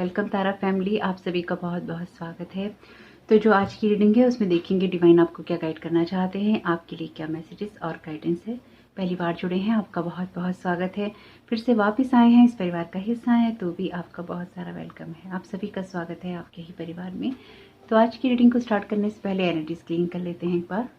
Welcome तारा family, आप सभी का बहुत बहुत स्वागत है। तो जो आज की रीडिंग है उसमें देखेंगे डिवाइन आपको क्या गाइड करना चाहते हैं, आपके लिए क्या मैसेजेस और गाइडेंस है। पहली बार जुड़े हैं आपका बहुत बहुत स्वागत है, फिर से वापस आए हैं इस परिवार का हिस्सा है तो भी आपका बहुत सारा वेलकम है। आप सभी का स्वागत है आपके ही परिवार में। तो आज की रीडिंग को स्टार्ट करने से पहले एनर्जीज क्लीन कर लेते हैं एक बार।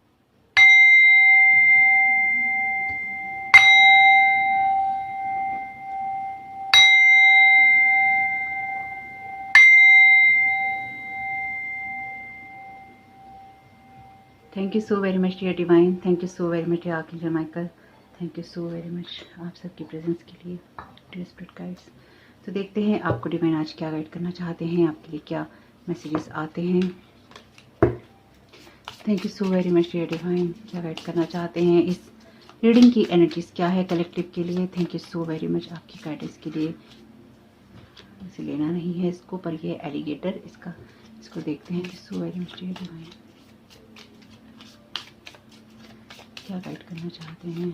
Thank you so very much dear divine, thank you so very much dear archangel Michael, thank you so very much आप सबकी प्रेजेंस के लिए डियर स्पिरिट गाइड्स। तो देखते हैं आपको डिवाइन आज क्या गाइड करना चाहते हैं, आपके लिए क्या मैसेजेस आते हैं। Thank you so very much dear divine, क्या गाइड करना चाहते हैं, इस रीडिंग की एनर्जीज क्या है कलेक्टिव के लिए। Thank you so very much आपकी गाइडेंस के लिए। इसे लेना नहीं है इसको, पर ये एलिगेटर इसको देखते हैं। So very much dear divine, क्या गाइड करना चाहते हैं,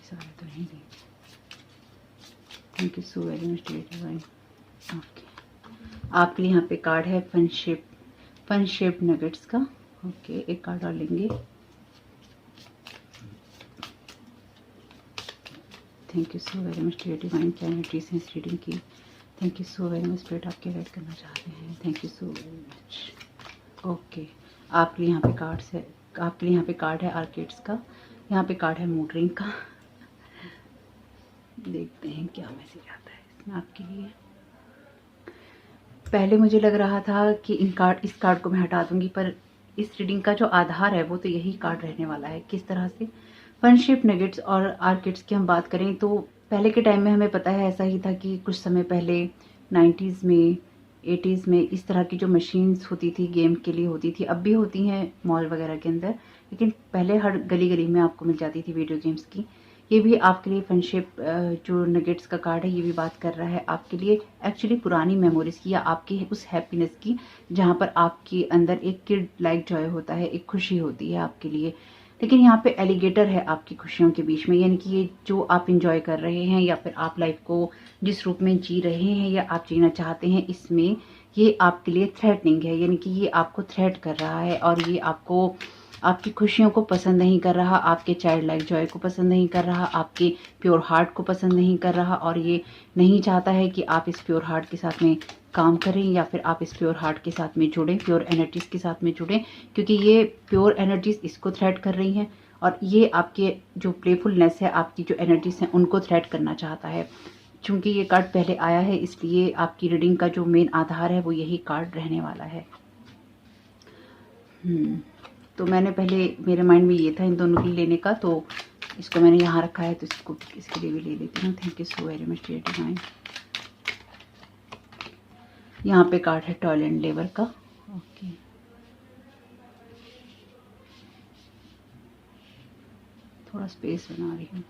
सारा तो नहीं देंगे। Thank you so very much dear divine. Okay, आपके लिए यहाँ पे कार्ड है फन शेप नगेट्स का। ओके, एक कार्ड और लेंगे। Thank you so very much dear divine, क्या एनर्जीज है इस रीडिंग की। Thank you so very much spirit, आप क्या गाइड करना चाहते हैं। Thank you so very much. Okay, आपके लिए यहाँ पे कार्ड्स है, आपके लिए यहाँ पे कार्ड है आर्किड्स का, यहाँ पे कार्ड है मूड रिंग का। देखते हैं क्या मैसेज आता है इसमें आपके लिए। पहले मुझे लग रहा था कि इस कार्ड को मैं हटा दूंगी, पर इस रीडिंग का जो आधार है वो तो यही कार्ड रहने वाला है। किस तरह से फ्रेंडशिप नगेट्स और आर्किड्स की हम बात करें तो पहले के टाइम में हमें पता है ऐसा ही था कि कुछ समय पहले 90s में 80s में इस तरह की जो मशीन्स होती थी गेम के लिए होती थी, अब भी होती हैं मॉल वगैरह के अंदर, लेकिन पहले हर गली गली में आपको मिल जाती थी वीडियो गेम्स की। ये भी आपके लिए फ्रेंडशिप जो नगेट्स का कार्ड है ये भी बात कर रहा है आपके लिए एक्चुअली पुरानी मेमोरीज की या आपकी उस हैप्पीनेस की जहाँ पर आपके अंदर एक किड लाइक जॉय होता है, एक खुशी होती है आपके लिए। लेकिन यहाँ पे एलिगेटर है आपकी खुशियों के बीच में, यानी कि ये जो आप इंजॉय कर रहे हैं या फिर आप लाइफ को जिस रूप में जी रहे हैं या आप जीना चाहते हैं, इसमें ये आपके लिए थ्रेटनिंग है, यानी कि ये आपको थ्रेट कर रहा है और ये आपको आपकी खुशियों को पसंद नहीं कर रहा, आपके चाइल्ड लाइक जॉय को पसंद नहीं कर रहा, आपके प्योर हार्ट को पसंद नहीं कर रहा, और ये नहीं चाहता है कि आप इस प्योर हार्ट के साथ में काम करें या फिर आप इस प्योर हार्ट के साथ में जुड़ें, प्योर एनर्जीज के साथ में जुड़ें, क्योंकि ये प्योर एनर्जीज इसको थ्रेट कर रही हैं और ये आपके जो प्लेफुलनेस है, आपकी जो एनर्जीज हैं उनको थ्रेट करना चाहता है। चूंकि ये कार्ड पहले आया है इसलिए आपकी रीडिंग का जो मेन आधार है वो यही कार्ड रहने वाला है। तो मैंने पहले मेरे माइंड में ये था इन दोनों के लिए लेने का, तो इसको मैंने यहाँ रखा है तो इसको इसके लिए भी ले लेती हूँ। Thank you so very much dear divine. यहाँ पे कार्ड है टॉयल एंड लेबर का। ओके, थोड़ा स्पेस बना रही हूँ।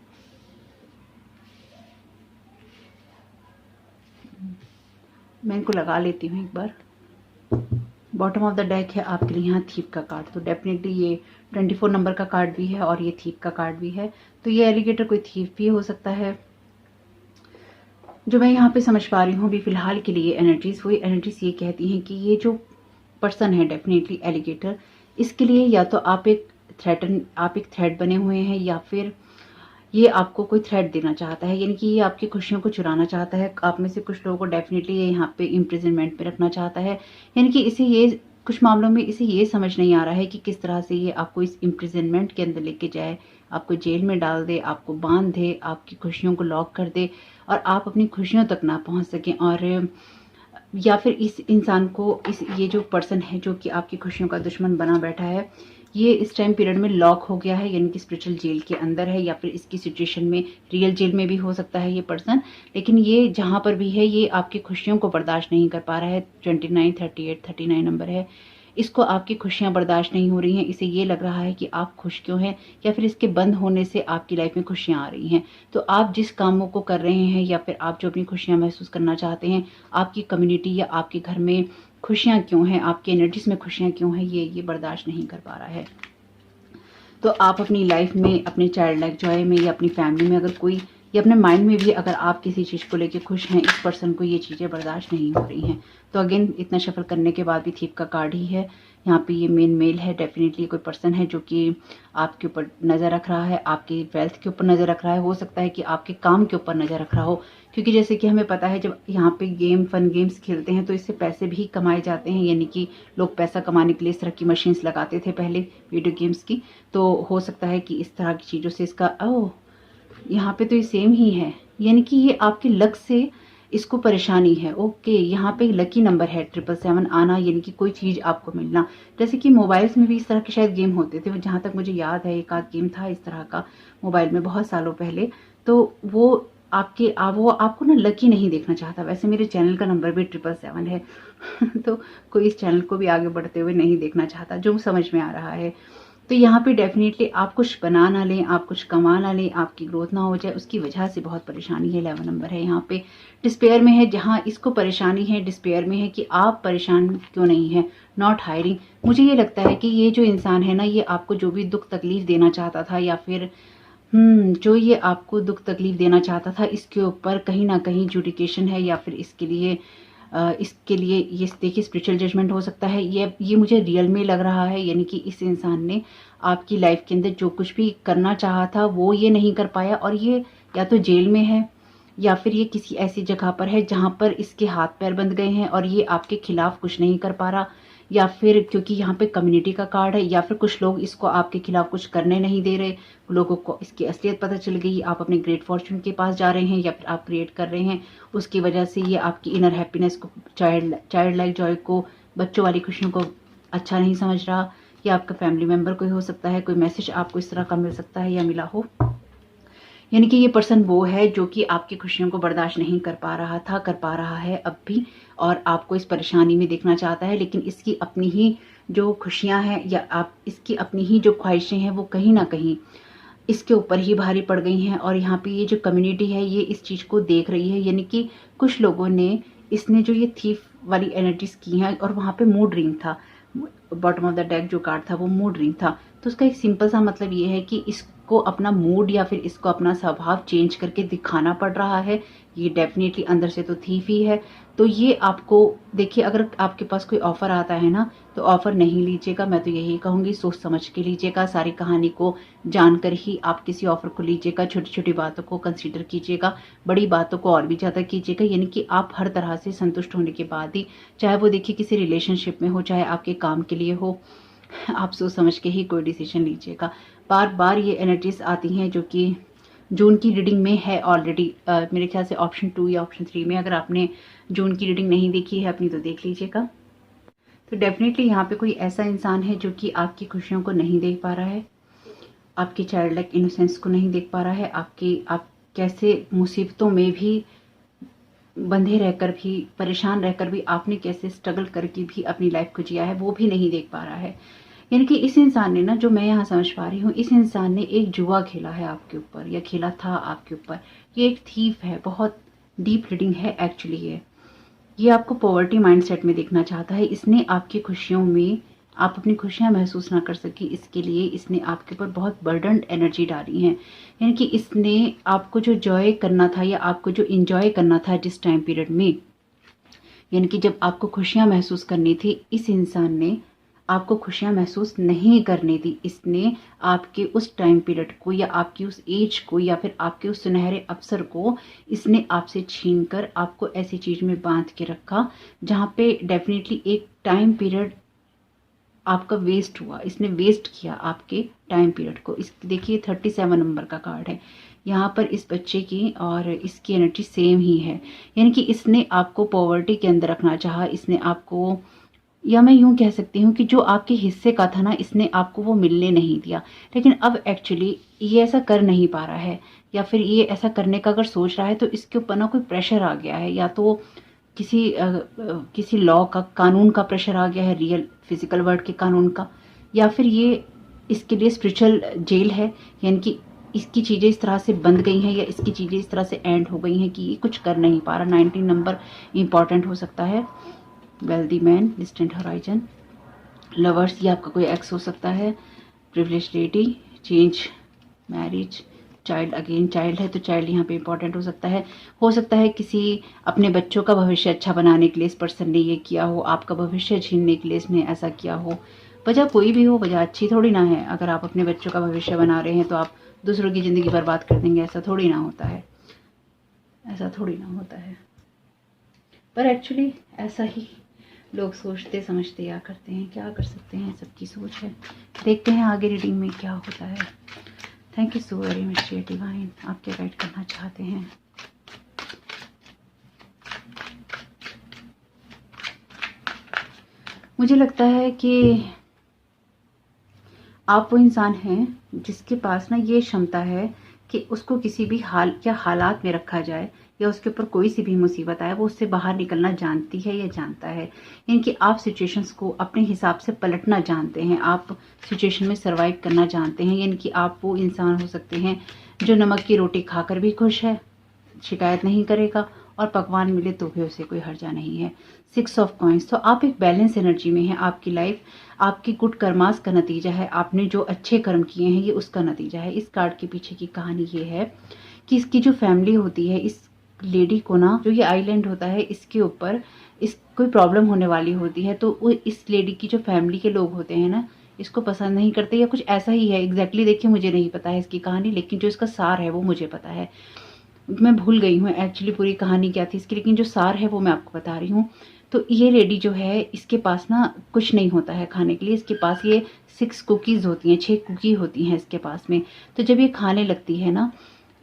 मैं इनको लगा लेती हूँ एक बार। बॉटम ऑफ द डेक है आपके लिए यहाँ थीप का कार्ड, तो डेफिनेटली ये 24 नंबर का कार्ड भी है और ये थीप का कार्ड भी है, तो ये एलिगेटर कोई थीप भी हो सकता है। जो मैं यहाँ पे समझ पा रही हूँ अभी फिलहाल के लिए एनर्जीज, वही एनर्जीज ये कहती हैं कि ये जो पर्सन है डेफिनेटली एलिगेटर, इसके लिए या तो आप एक थ्रेट बने हुए हैं या फिर ये आपको कोई थ्रेट देना चाहता है, यानी कि ये आपकी खुशियों को चुराना चाहता है। आप में से कुछ लोगों को डेफिनेटली ये यहाँ पे इम्प्रिजनमेंट में रखना चाहता है, यानी कि इसे ये कुछ मामलों में इसे ये समझ नहीं आ रहा है कि किस तरह से ये आपको इस इम्प्रिजनमेंट के अंदर लेके जाए, आपको जेल में डाल दे, आपको बांध दे, आपकी खुशियों को लॉक कर दे और आप अपनी खुशियों तक ना पहुंच सकें। और या फिर इस इंसान को ये जो पर्सन है जो कि आपकी खुशियों का दुश्मन बना बैठा है, ये इस टाइम पीरियड में लॉक हो गया है, यानी कि स्पिरिचुअल जेल के अंदर है, या फिर इसकी सिचुएशन में रियल जेल में भी हो सकता है ये पर्सन। लेकिन ये जहाँ पर भी है ये आपकी खुशियों को बर्दाश्त नहीं कर पा रहा है। 29, 38, 39 नंबर है, इसको आपकी खुशियाँ बर्दाश्त नहीं हो रही हैं। इसे ये लग रहा है कि आप खुश क्यों हैं, या फिर इसके बंद होने से आपकी लाइफ में खुशियाँ आ रही हैं। तो आप जिस कामों को कर रहे हैं या फिर आप जो अपनी खुशियाँ महसूस करना चाहते हैं, आपकी कम्युनिटी या आपके घर में खुशियाँ क्यों हैं, आपकी एनर्जीज में खुशियाँ क्यों हैं, ये बर्दाश्त नहीं कर पा रहा है। तो आप अपनी लाइफ में, अपने चाइल्ड लाइक जॉय में या अपनी फैमिली में अगर कोई या अपने माइंड में भी अगर आप किसी चीज़ को लेके खुश हैं, इस पर्सन को ये चीज़ें बर्दाश्त नहीं हो रही हैं। तो अगेन इतना शफल करने के बाद भी थीप का कार्ड ही है। यहाँ पे ये मेन मेल है, डेफिनेटली कोई पर्सन है जो कि आपके ऊपर नज़र रख रहा है, आपकी वेल्थ के ऊपर नज़र रख रहा है, हो सकता है कि आपके काम के ऊपर नज़र रख रहा हो, क्योंकि जैसे कि हमें पता है जब यहाँ पे फन गेम्स खेलते हैं तो इससे पैसे भी कमाए जाते हैं, यानी कि लोग पैसा कमाने के लिए इस तरह की मशीन्स लगाते थे पहले वीडियो गेम्स की। तो हो सकता है कि इस तरह की चीज़ों से इसका यहाँ पे तो ये सेम ही है, यानी कि ये आपके लक से इसको परेशानी है। ओके, यहाँ पे लकी नंबर है 777 आना, यानी कि कोई चीज़ आपको मिलना। जैसे कि मोबाइल्स में भी इस तरह के शायद गेम होते थे, जहाँ तक मुझे याद है एक आध गेम था इस तरह का मोबाइल में बहुत सालों पहले। तो वो वो आपको ना लकी नहीं देखना चाहता। वैसे मेरे चैनल का नंबर भी 777 है तो कोई इस चैनल को भी आगे बढ़ते हुए नहीं देखना चाहता, जो समझ में आ रहा है। तो यहाँ पे डेफिनेटली आप कुछ बना ना लें, आप कुछ कमा ना लें, आपकी ग्रोथ ना हो जाए, उसकी वजह से बहुत परेशानी है। 11 नंबर है यहाँ पे, डिस्पेयर में है। जहाँ इसको परेशानी है डिस्पेयर में है कि आप परेशान क्यों नहीं है, नॉट हायरिंग। मुझे ये लगता है कि ये जो इंसान है ना, ये आपको जो भी दुख तकलीफ देना चाहता था, या फिर जो ये आपको दुख तकलीफ देना चाहता था, इसके ऊपर कहीं ना कहीं जुडिकेशन है, या फिर इसके लिए ये देखिए स्पिरिचुअल जजमेंट हो सकता है। ये मुझे रियल में लग रहा है, यानी कि इस इंसान ने आपकी लाइफ के अंदर जो कुछ भी करना चाहा था वो ये नहीं कर पाया, और ये या तो जेल में है या फिर ये किसी ऐसी जगह पर है जहाँ पर इसके हाथ पैर बंध गए हैं और ये आपके खिलाफ कुछ नहीं कर पा रहा, या फिर क्योंकि यहाँ पे कम्युनिटी का कार्ड है, या फिर कुछ लोग इसको आपके खिलाफ कुछ करने नहीं दे रहे, लोगों को इसकी असलियत पता चल गई, आप अपने ग्रेट फॉर्चून के पास जा रहे हैं या फिर आप क्रिएट कर रहे हैं, उसकी वजह से ये आपकी इनर हैप्पीनेस को, चाइल्ड लाइक जॉय को, बच्चों वाली खुशियों को अच्छा नहीं समझ रहा। या आपका फैमिली मेम्बर कोई हो सकता है, कोई मैसेज आपको इस तरह का मिल सकता है या मिला हो, यानी कि ये पर्सन वो है जो कि आपकी खुशियों को बर्दाश्त नहीं कर पा रहा था, कर पा रहा है अब भी, और आपको इस परेशानी में देखना चाहता है। लेकिन इसकी अपनी ही जो खुशियां हैं या आप इसकी अपनी ही जो ख्वाहिशें हैं वो कहीं ना कहीं इसके ऊपर ही भारी पड़ गई हैं। और यहाँ पे ये जो कम्युनिटी है ये इस चीज़ को देख रही है, यानी कि कुछ लोगों ने इसने जो ये थीफ वाली एनर्जीज की हैं, और वहाँ पे मूड रिंग था, बॉटम ऑफ द डेक जो कार्ड था वो मूड रिंग था। तो उसका एक सिंपल सा मतलब ये है कि इसको अपना मूड या फिर इसको अपना स्वभाव चेंज करके दिखाना पड़ रहा है। ये डेफिनेटली अंदर से तो थीफ ही है। तो ये आपको देखिए, अगर आपके पास कोई ऑफर आता है ना, तो ऑफर नहीं लीजिएगा, मैं तो यही कहूँगी, सोच समझ के लीजिएगा, सारी कहानी को जानकर ही आप किसी ऑफर को लीजिएगा। छोटी छोटी बातों को कंसीडर कीजिएगा, बड़ी बातों को और भी ज़्यादा कीजिएगा, यानी कि आप हर तरह से संतुष्ट होने के बाद ही, चाहे वो देखिए किसी रिलेशनशिप में हो, चाहे आपके काम के लिए हो, आप सोच समझ के ही कोई डिसीजन लीजिएगा। बार बार ये एनर्जीज आती हैं जो कि जून की रीडिंग में है ऑलरेडी, मेरे ख्याल से ऑप्शन 2 या ऑप्शन 3 में। अगर आपने जून की रीडिंग नहीं देखी है अपनी तो देख लीजिएगा। तो डेफिनेटली यहाँ पे कोई ऐसा इंसान है जो कि आपकी खुशियों को नहीं देख पा रहा है, आपकी चाइल्ड लाइक इनोसेंस को नहीं देख पा रहा है, आप कैसे मुसीबतों में भी बंधे रहकर भी, परेशान रहकर भी आपने कैसे स्ट्रगल करके भी अपनी लाइफ को जिया है वो भी नहीं देख पा रहा है। यानी कि इस इंसान ने ना, जो मैं यहाँ समझ पा रही हूँ, इस इंसान ने एक जुआ खेला है आपके ऊपर, या खेला था आपके ऊपर। ये एक थीफ है, बहुत डीप रीडिंग है एक्चुअली। ये आपको पॉवर्टी माइंडसेट में देखना चाहता है। इसने आपकी खुशियों में, आप अपनी खुशियाँ महसूस ना कर सकी, इसके लिए इसने आपके ऊपर बहुत बर्डन्ड एनर्जी डाली है। यानी कि इसने आपको जो जॉय करना था या आपको जो इंजॉय करना था जिस टाइम पीरियड में, यानी कि जब आपको खुशियाँ महसूस करनी थी, इस इंसान ने आपको खुशियाँ महसूस नहीं करने दी। इसने आपके उस टाइम पीरियड को या आपकी उस एज को या फिर आपके उस सुनहरे अवसर को इसने आपसे छीन कर आपको ऐसी चीज़ में बांध के रखा जहाँ पे डेफिनेटली एक टाइम पीरियड आपका वेस्ट हुआ। इसने वेस्ट किया आपके टाइम पीरियड को। इस देखिए 37 नंबर का कार्ड है यहाँ पर इस बच्चे की, और इसकी एनर्जी सेम ही है। यानी कि इसने आपको पॉवर्टी के अंदर रखना चाहा, इसने आपको, या मैं यूं कह सकती हूँ कि जो आपके हिस्से का था ना, इसने आपको वो मिलने नहीं दिया। लेकिन अब एक्चुअली ये ऐसा कर नहीं पा रहा है, या फिर ये ऐसा करने का अगर सोच रहा है तो इसके ऊपर ना कोई प्रेशर आ गया है, या तो किसी लॉ का, कानून का प्रेशर आ गया है, रियल फिजिकल वर्ल्ड के कानून का, या फिर ये इसके लिए स्पिरिचुअल जेल है। यानी कि इसकी चीज़ें इस तरह से बंद गई हैं, या इसकी चीज़ें इस तरह से एंड हो गई हैं कि ये कुछ कर नहीं पा रहा। 19 नंबर इंपॉर्टेंट हो सकता है। Wealthy man, distant horizon, lovers, ये आपका कोई एक्स हो सकता है। Privilege lady, change, marriage, child, again child है तो चाइल्ड यहाँ पे इंपॉर्टेंट हो सकता है किसी अपने बच्चों का भविष्य अच्छा बनाने के लिए इस पर्सन ने ये किया हो, आपका भविष्य छीनने के लिए इसने ऐसा किया हो। वजह कोई भी हो, वजह अच्छी थोड़ी ना है। अगर आप अपने बच्चों का भविष्य बना रहे हैं तो आप दूसरों की ज़िंदगी बर्बाद कर देंगे, ऐसा थोड़ी ना होता है, ऐसा थोड़ी ना होता है। पर एक्चुअली ऐसा ही लोग सोचते समझते या करते हैं, क्या कर सकते हैं, सबकी सोच है। देखते हैं आगे रीडिंग में क्या होता है। Thank you so very much dear divine, आप क्या गाइड करना चाहते हैं। मुझे लगता है कि आप वो इंसान हैं जिसके पास ना ये क्षमता है कि उसको किसी भी हाल या हालात में रखा जाए या उसके ऊपर कोई सी भी मुसीबत आए, वो उससे बाहर निकलना जानती है या जानता है। यानी कि आप सिचुएशंस को अपने हिसाब से पलटना जानते हैं, आप सिचुएशन में सर्वाइव करना जानते हैं। यानी कि आप वो इंसान हो सकते हैं जो नमक की रोटी खाकर भी खुश है, शिकायत नहीं करेगा, और पकवान मिले तो भी उसे कोई हर्जा नहीं है। 6 ऑफ कॉइंस, तो आप एक बैलेंस एनर्जी में हैं। आपकी लाइफ आपकी गुड कर्मास का नतीजा है, आपने जो अच्छे कर्म किए हैं ये उसका नतीजा है। इस कार्ड के पीछे की कहानी ये है कि इसकी जो फैमिली होती है, इस लेडी को ना, जो ये आइलैंड होता है इसके ऊपर इस कोई प्रॉब्लम होने वाली होती है, तो वो इस लेडी की जो फैमिली के लोग होते हैं ना, इसको पसंद नहीं करते या कुछ ऐसा ही है। एग्जैक्टली देखिए मुझे नहीं पता है इसकी कहानी, लेकिन जो इसका सार है वो मुझे पता है। मैं भूल गई हूँ एक्चुअली पूरी कहानी क्या थी इसकी, लेकिन जो सार है वो मैं आपको बता रही हूँ। तो ये लेडी जो है, इसके पास ना कुछ नहीं होता है खाने के लिए। इसके पास ये 6 कुकीज़ होती हैं, 6 कुकी होती हैं इसके पास में। तो जब ये खाने लगती है ना,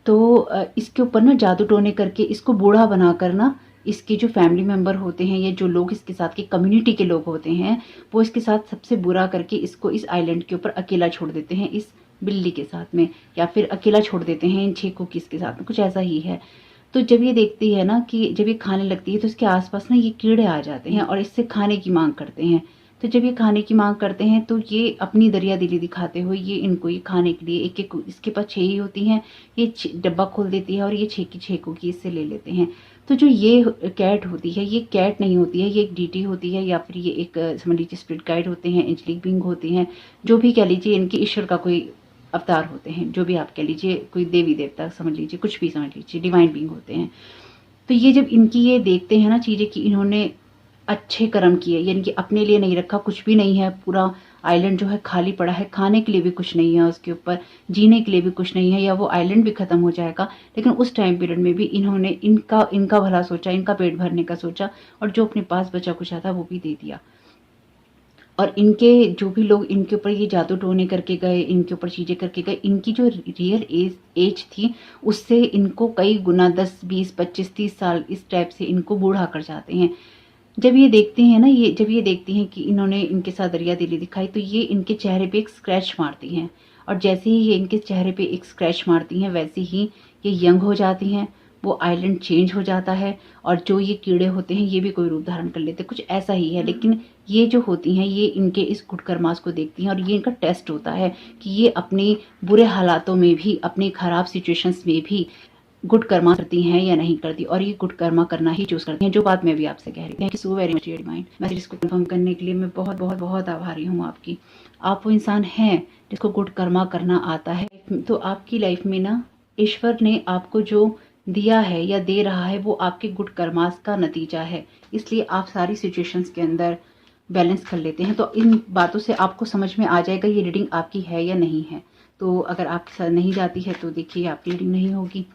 तो इसके ऊपर ना जादू टोने करके इसको बूढ़ा बनाकर ना, इसके जो फैमिली मेंबर होते हैं या जो लोग इसके साथ के कम्युनिटी के लोग होते हैं, वो इसके साथ सबसे बुरा करके इसको इस आइलैंड के ऊपर अकेला छोड़ देते हैं, इस बिल्ली के साथ में, या फिर अकेला छोड़ देते हैं इन 6 कुकीज़ के साथ में, कुछ ऐसा ही है। तो जब ये देखती है ना कि जब ये खाने लगती है तो इसके आसपास ना ये कीड़े आ जाते हैं और इससे खाने की मांग करते हैं। तो जब ये खाने की मांग करते हैं तो ये अपनी दरिया दिली दिखाते हुए ये इनको ये खाने के लिए एक एक, इसके पास 6 ही होती हैं, ये डब्बा खोल देती है और ये 6 की 6 कुकीज़ इससे ले लेते हैं। तो जो ये कैट होती है, ये कैट नहीं होती है, ये एक डीटी होती है, या फिर ये एक समझ लीजिए स्पिरिट गाइड होते हैं, एंजेलिक बीइंग होते हैं, जो भी कह लीजिए, इनके ईश्वर का कोई अवतार होते हैं, जो भी आप कह लीजिए, कोई देवी देवता समझ लीजिए, कुछ भी समझ लीजिए, डिवाइन बीइंग होते हैं। तो ये जब इनकी ये देखते हैं ना चीज़ें कि इन्होंने अच्छे कर्म किए, यानी कि अपने लिए नहीं रखा, कुछ भी नहीं है, पूरा आइलैंड जो है खाली पड़ा है, खाने के लिए भी कुछ नहीं है उसके ऊपर, जीने के लिए भी कुछ नहीं है, या वो आइलैंड भी खत्म हो जाएगा। लेकिन उस टाइम पीरियड में भी इन्होंने इनका भला सोचा, इनका पेट भरने का सोचा, और जो अपने पास बचा कुछ था वो भी दे दिया। और इनके जो भी लोग इनके ऊपर ये जादू टोने करके गए, इनके ऊपर चीज़ें करके गए, इनकी जो रियल एज थी उससे इनको कई गुना 10, 20, 25, 30 साल इस टाइप से इनको बूढ़ा कर जाते हैं। जब ये देखते हैं ना, जब ये देखती हैं कि इन्होंने इनके साथ दरिया दिली दिखाई, तो ये इनके चेहरे पे एक स्क्रैच मारती हैं, और जैसे ही ये इनके चेहरे पे एक स्क्रैच मारती हैं वैसे ही ये यंग हो जाती हैं, वो आइलैंड चेंज हो जाता है, और जो ये कीड़े होते हैं ये भी कोई रूप धारण कर लेते हैं, कुछ ऐसा ही है। लेकिन ये जो होती हैं ये इनके इस गुड कर्मास को देखती हैं, और ये इनका टेस्ट होता है कि ये अपने बुरे हालातों में भी, अपनी खराब सिचुएशंस में भी गुड कर्मा करती हैं या नहीं करती, और ये गुड कर्मा करना ही चूज करती हैं, जो बात मैं भी आपसे कह रही थी। Thank you so very much dear mind, message इसको कंफर्म करने के लिए मैं बहुत बहुत बहुत आभारी हूँ आपकी। आप वो इंसान हैं जिसको गुड कर्मा करना आता है। तो आपकी लाइफ में ना ईश्वर ने आपको जो दिया है या दे रहा है वो आपके गुड कर्मास का नतीजा है, इसलिए आप सारी सिचुएशंस के अंदर बैलेंस कर लेते हैं। तो इन बातों से आपको समझ में आ जाएगा ये रीडिंग आपकी है या नहीं है। तो अगर आपके साथ नहीं जाती है तो देखिए आपकी रीडिंग नहीं होगी,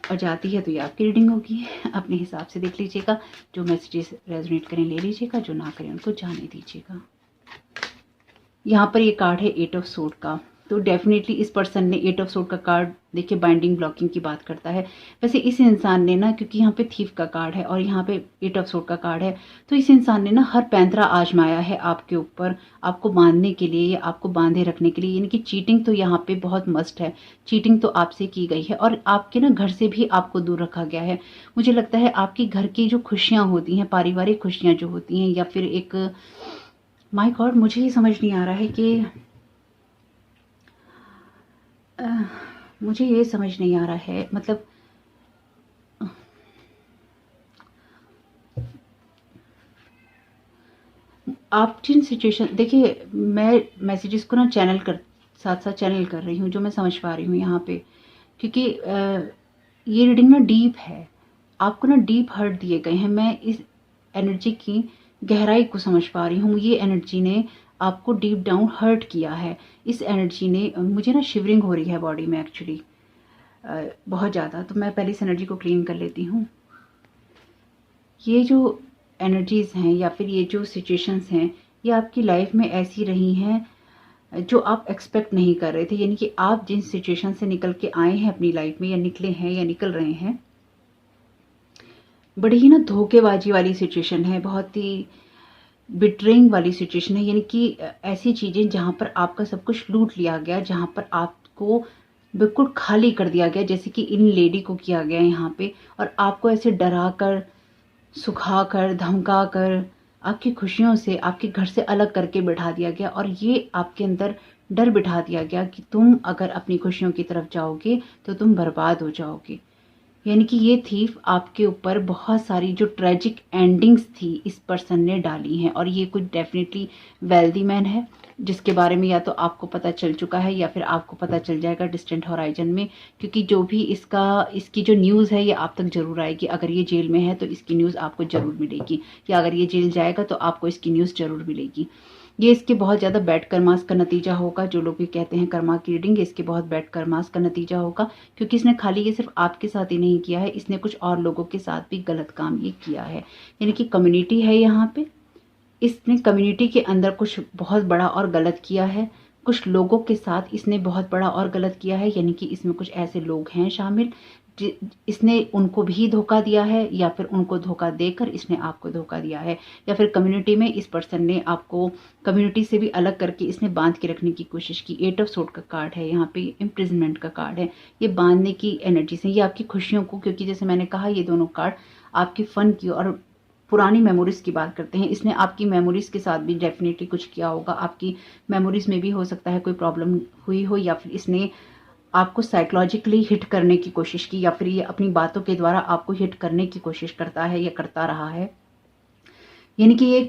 और जाती है तो ये आपकी रीडिंग होगी। अपने हिसाब से देख लीजिएगा, जो मैसेजेस रेजोनेट करें ले लीजिएगा, जो ना करें उनको जाने दीजिएगा। यहाँ पर ये कार्ड है 8 ऑफ सोर्ड का, तो डेफिनेटली इस पर्सन ने 8 ऑफ सोर्ड का कार्ड देखिए बाइंडिंग ब्लॉकिंग की बात करता है। वैसे इस इंसान ने ना, क्योंकि यहाँ पे थीफ का कार्ड है और यहाँ पे 8 ऑफ सोर्ड का कार्ड है, तो इस इंसान ने ना हर पैंतरा आजमाया है आपके ऊपर, आपको बांधने के लिए या आपको बांधे रखने के लिए। यानी कि चीटिंग तो यहाँ पे बहुत मस्ट है, चीटिंग तो आपसे की गई है, और आपके ना घर से भी आपको दूर रखा गया है। मुझे लगता है आपकी घर की जो खुशियाँ होती हैं, पारिवारिक खुशियाँ जो होती हैं, या फिर एक, माय गॉड मुझे ही समझ नहीं आ रहा है कि मुझे ये समझ नहीं आ रहा है, मतलब आप जिन सिचुएशन, देखिए मैं मैसेजेस को ना साथ साथ चैनल कर रही हूँ, जो मैं समझ पा रही हूँ यहाँ पे। क्योंकि ये रीडिंग ना डीप है, आपको ना डीप हर्ट दिए गए हैं। मैं इस एनर्जी की गहराई को समझ पा रही हूँ। ये एनर्जी ने आपको डीप डाउन हर्ट किया है। इस एनर्जी ने, मुझे ना शिवरिंग हो रही है बॉडी में एक्चुअली बहुत ज़्यादा। तो मैं पहले इस एनर्जी को क्लीन कर लेती हूँ। ये जो एनर्जीज़ हैं या फिर ये जो सिचुएशंस हैं, ये आपकी लाइफ में ऐसी रही हैं जो आप एक्सपेक्ट नहीं कर रहे थे। यानी कि आप जिन सिचुएशन से निकल के आए हैं अपनी लाइफ में, या निकले हैं या निकल रहे हैं, बड़ी ही ना धोखेबाजी वाली सिचुएशन है, बहुत ही बिट्रेइंग वाली सिचुएशन है। यानी कि ऐसी चीज़ें जहाँ पर आपका सब कुछ लूट लिया गया, जहाँ पर आपको बिल्कुल खाली कर दिया गया, जैसे कि इन लेडी को किया गया यहाँ पे, और आपको ऐसे डरा कर, सुखा कर, धमका कर, आपकी खुशियों से, आपके घर से अलग करके बिठा दिया गया। और ये आपके अंदर डर बिठा दिया गया कि तुम अगर अपनी खुशियों की तरफ जाओगे तो तुम बर्बाद हो जाओगे। यानी कि ये थीफ आपके ऊपर बहुत सारी जो ट्रेजिक एंडिंग्स थी इस पर्सन ने डाली हैं। और ये कुछ डेफिनेटली वेल्दी मैन है, जिसके बारे में या तो आपको पता चल चुका है या फिर आपको पता चल जाएगा डिस्टेंट हॉराइजन में। क्योंकि जो भी इसकी जो न्यूज़ है ये आप तक जरूर आएगी। अगर ये जेल में है तो इसकी न्यूज़ आपको जरूर मिलेगी, या अगर ये जेल जाएगा तो आपको इसकी न्यूज़ जरूर मिलेगी। ये इसके बहुत ज़्यादा बैड कर्मास का नतीजा होगा। जो लोग भी कहते हैं कर्मा की रीडिंग, इसके बहुत बैड कर्मास का नतीजा होगा। क्योंकि इसने खाली ये सिर्फ आपके साथ ही नहीं किया है, इसने कुछ और लोगों के साथ भी गलत काम ये किया है। यानी कि कम्युनिटी है यहाँ पे, इसने कम्युनिटी के अंदर कुछ बहुत बड़ा और गलत किया है। कुछ लोगों के साथ इसने बहुत बड़ा और गलत किया है। यानी कि इसमें कुछ ऐसे लोग हैं शामिल, इसने उनको भी धोखा दिया है, या फिर उनको धोखा देकर इसने आपको धोखा दिया है। या फिर कम्युनिटी में इस पर्सन ने आपको कम्युनिटी से भी अलग करके इसने बांध के रखने की कोशिश की। 8 ऑफ सोर्ड का कार्ड है यहाँ पे, इम्प्रिजनमेंट का कार्ड है। ये बांधने की एनर्जी से, ये आपकी खुशियों को, क्योंकि जैसे मैंने कहा ये दोनों कार्ड आपके फन की और पुरानी मेमोरीज की बात करते हैं। इसने आपकी मेमोरीज के साथ भी डेफिनेटली कुछ किया होगा। आपकी मेमोरीज में भी हो सकता है कोई प्रॉब्लम हुई हो, या फिर इसने आपको साइकोलॉजिकली हिट करने की कोशिश की, या फिर ये अपनी बातों के द्वारा आपको हिट करने की कोशिश करता है या करता रहा है। यानी कि ये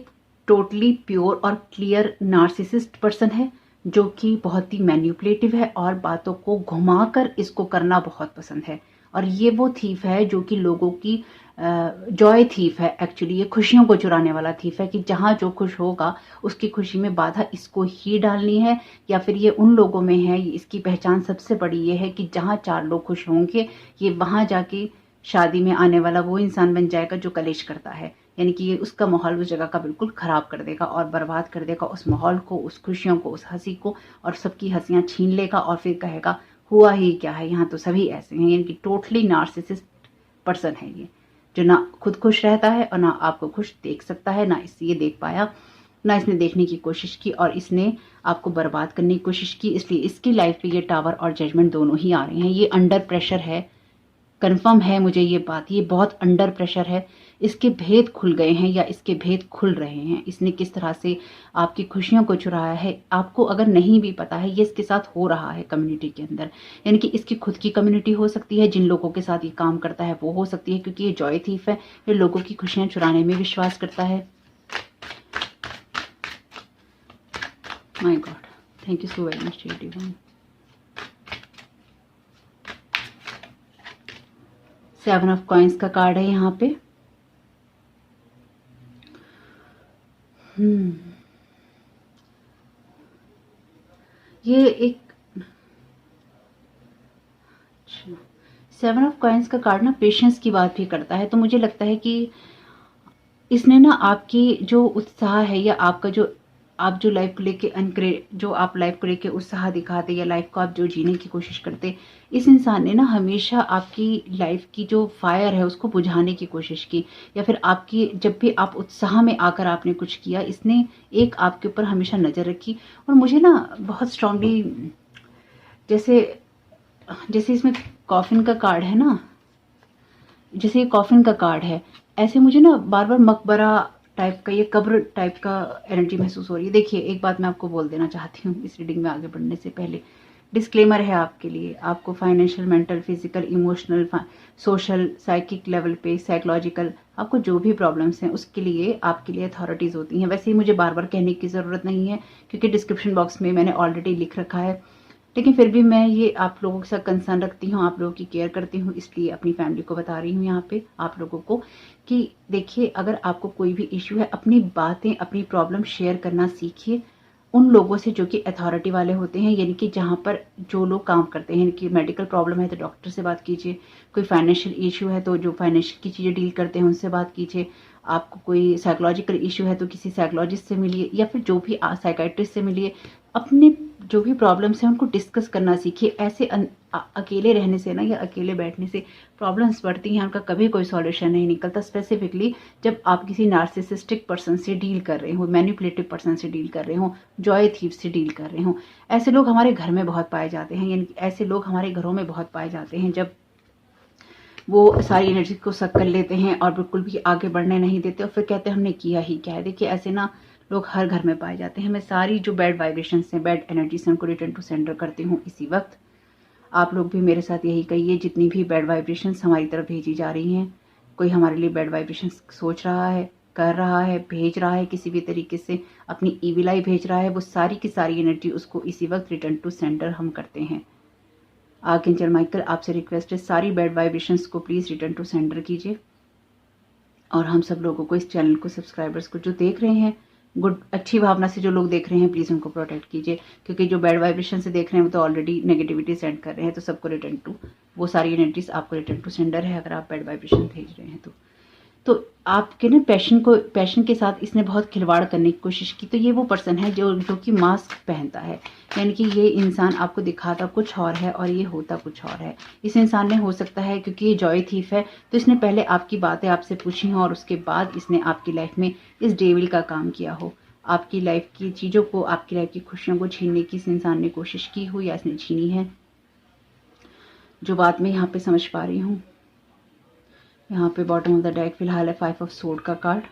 टोटली प्योर और क्लियर नार्सिसिस्ट पर्सन है, जो कि बहुत ही मैनिपुलेटिव है और बातों को घुमाकर इसको करना बहुत पसंद है। और ये वो थीफ है जो कि लोगों की जॉय थीफ है। एक्चुअली ये खुशियों को चुराने वाला थीफ है कि जहाँ जो खुश होगा उसकी खुशी में बाधा इसको ही डालनी है। या फिर ये उन लोगों में है, इसकी पहचान सबसे बड़ी ये है कि जहाँ 4 लोग खुश होंगे, ये वहाँ जाके शादी में आने वाला वो इंसान बन जाएगा जो कलेश करता है। यानी कि ये उसका माहौल उस जगह का बिल्कुल खराब कर देगा और बर्बाद कर देगा उस माहौल को, उस खुशियों को, उस हंसी को, और सबकी हंसियां छीन लेगा और फिर कहेगा हुआ ही क्या है, यहाँ तो सभी ऐसे हैं। यानी कि टोटली नार्सिसिस्ट पर्सन है ये, जो ना खुद खुश रहता है और ना आपको खुश देख सकता है, ना इससे ये देख पाया, ना इसने देखने की कोशिश की, और इसने आपको बर्बाद करने की कोशिश की। इसलिए इसकी लाइफ पे ये टावर और जजमेंट दोनों ही आ रहे हैं। ये अंडर प्रेशर है, कंफर्म है मुझे ये बात, ये बहुत अंडर प्रेशर है। इसके भेद खुल गए हैं या इसके भेद खुल रहे हैं। इसने किस तरह से आपकी खुशियों को चुराया है, आपको अगर नहीं भी पता है, ये इसके साथ हो रहा है कम्युनिटी के अंदर। यानी कि इसकी खुद की कम्युनिटी हो सकती है, जिन लोगों के साथ ये काम करता है वो हो सकती है, क्योंकि ये जॉय थीफ है, ये लोगों की खुशियां चुराने में विश्वास करता है। My God, thank you so very much divine. 7 of coins का कार्ड है यहाँ पे। ये एक 7 ऑफ कॉइंस का कार्ड ना पेशेंस की बात भी करता है। तो मुझे लगता है कि इसने ना आपकी जो उत्साह है, या आपका जो आप जो लाइफ को लेके जो आप लाइफ को लेके उत्साह दिखाते, या लाइफ को आप जो जीने की कोशिश करते, इस इंसान ने ना हमेशा आपकी लाइफ की जो फायर है उसको बुझाने की कोशिश की। या फिर आपकी जब भी आप उत्साह में आकर आपने कुछ किया, इसने एक आपके ऊपर हमेशा नज़र रखी। और मुझे ना बहुत स्ट्रांगली, जैसे इसमें कॉफिन का कार्ड है ना, जैसे ये कॉफिन का कार्ड है, ऐसे मुझे ना बार बार मकबरा टाइप का, ये कब्र टाइप का एनर्जी महसूस हो रही है। देखिए, एक बात मैं आपको बोल देना चाहती हूँ इस रीडिंग में आगे बढ़ने से पहले, डिस्क्लेमर है आपके लिए। आपको financial, mental, physical, emotional, social, psychic level पे, साइकोलॉजिकल, आपको जो भी प्रॉब्लम्स हैं उसके लिए आपके लिए अथॉरिटीज़ होती हैं। वैसे ही मुझे बार बार कहने की ज़रूरत नहीं है, क्योंकि डिस्क्रिप्शन बॉक्स में मैंने ऑलरेडी लिख रखा है लेकिन फिर भी मैं ये आप लोगों के साथ कंसर्न रखती हूँ, आप लोगों की केयर करती हूँ, इसलिए अपनी फैमिली को बता रही हूँ यहाँ पे आप लोगों को कि देखिए, अगर आपको कोई भी इश्यू है, अपनी बातें, अपनी प्रॉब्लम शेयर करना सीखिए उन लोगों से जो कि अथॉरिटी वाले होते हैं, यानी कि जहाँ पर जो लोग काम करते हैं। कि मेडिकल प्रॉब्लम है तो डॉक्टर से बात कीजिए, कोई फाइनेंशियल इशू है तो जो फाइनेंशियल की चीज़ें डील करते हैं उनसे बात कीजिए, आपको कोई साइकोलॉजिकल इशू है तो किसी साइकोलॉजिस्ट से मिलिए, या फिर जो भी साइकाइट्रिस्ट से मिलिए। अपने जो भी प्रॉब्लम्स हैं उनको डिस्कस करना सीखिए। ऐसे अकेले रहने से ना, या अकेले बैठने से प्रॉब्लम्स बढ़ती हैं, उनका कभी कोई सॉल्यूशन नहीं निकलता। स्पेसिफिकली जब आप किसी नार्सिसिस्टिक पर्सन से डील कर रहे हो, मैनिपुलेटिव पर्सन से डील कर रहे हो, जॉय थीफ से डील कर रहे हो, ऐसे लोग हमारे घर में बहुत पाए जाते हैं। यानी ऐसे लोग हमारे घरों में बहुत पाए जाते हैं, जब वो सारी एनर्जी को सक कर लेते हैं और बिल्कुल भी आगे बढ़ने नहीं देते और फिर कहते हैं हमने किया ही क्या है। देखिए, ऐसे ना लोग हर घर में पाए जाते हैं। मैं सारी जो बैड वाइब्रेशंस हैं, बैड एनर्जी से उनको रिटर्न टू सेंडर करती हूँ इसी वक्त। आप लोग भी मेरे साथ यही कहिए, जितनी भी बैड वाइब्रेशंस हमारी तरफ भेजी जा रही हैं, कोई हमारे लिए बैड वाइब्रेशंस सोच रहा है, कर रहा है, भेज रहा है, किसी भी तरीके से अपनी ईविल आई भेज रहा है, वो सारी की सारी एनर्जी उसको इसी वक्त रिटर्न टू सेंडर हम करते हैं। आर्कएंजल माइकल आपसे रिक्वेस्ट है, सारी बैड वाइब्रेशंस को प्लीज़ रिटर्न टू सेंडर कीजिए। और हम सब लोगों को, इस चैनल को, सब्सक्राइबर्स को जो देख रहे हैं, गुड अच्छी भावना से जो लोग देख रहे हैं, प्लीज़ उनको प्रोटेक्ट कीजिए। क्योंकि जो बैड वाइब्रेशन से देख रहे हैं वो तो ऑलरेडी नेगेटिविटी सेंड कर रहे हैं, तो सबको रिटर्न टू, वो सारी एनर्जीज आपको रिटर्न टू सेंडर है अगर आप बैड वाइब्रेशन भेज रहे हैं तो आपके ना पैशन के साथ इसने बहुत खिलवाड़ करने की कोशिश की। तो ये वो पर्सन है जो कि मास्क पहनता है, यानी कि ये इंसान आपको दिखाता कुछ और है और ये होता कुछ और है। इस इंसान ने, हो सकता है क्योंकि ये जॉय थीफ है, तो इसने पहले आपकी बातें आपसे पूछी हों और उसके बाद इसने आपकी लाइफ में इस डेविल का काम किया हो। आपकी लाइफ की चीज़ों को, आपकी लाइफ की खुशियों को छीनने की इस इंसान ने कोशिश की हो या इसने छीनी है, जो बात मैं यहाँ पे समझ पा रही हूँ। यहाँ पे बॉटम ऑफ द डेक फिलहाल है 5 ऑफ सोर्ड का कार्ड।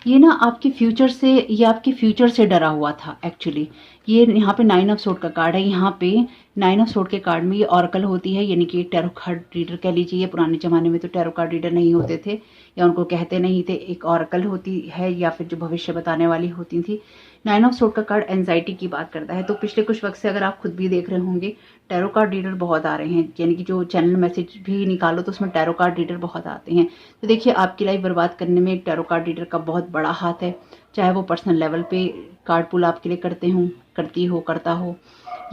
ये ना आपके फ्यूचर से, ये आपके फ्यूचर से डरा हुआ था एक्चुअली। ये यहाँ पे 9 ऑफ सोर्ड का कार्ड है। यहाँ पे 9 ऑफ सोर्ड के कार्ड में ये ऑरेकल होती है, यानी कि टैरो कार्ड रीडर कह लीजिए। पुराने ज़माने में तो टैरो कार्ड रीडर नहीं होते थे या उनको कहते नहीं थे, एक ऑरेकल होती है या फिर जो भविष्य बताने वाली होती थी। 9 ऑफ सोर्ड का कार्ड एंजाइटी की बात करता है। तो पिछले कुछ वक्त से अगर आप खुद भी देख रहे होंगे, टैरो कार्ड रीडर बहुत आ रहे हैं, यानी कि जो चैनल मैसेज भी निकालो तो उसमें टैरो कार्ड रीडर बहुत आते हैं। तो देखिए, आपकी लाइफ बर्बाद करने में टैरो कार्ड रीडर का बहुत बड़ा हाथ है। चाहे वो पर्सनल लेवल पे कार्ड पुल आपके लिए करते हो, करती हो, करता हो,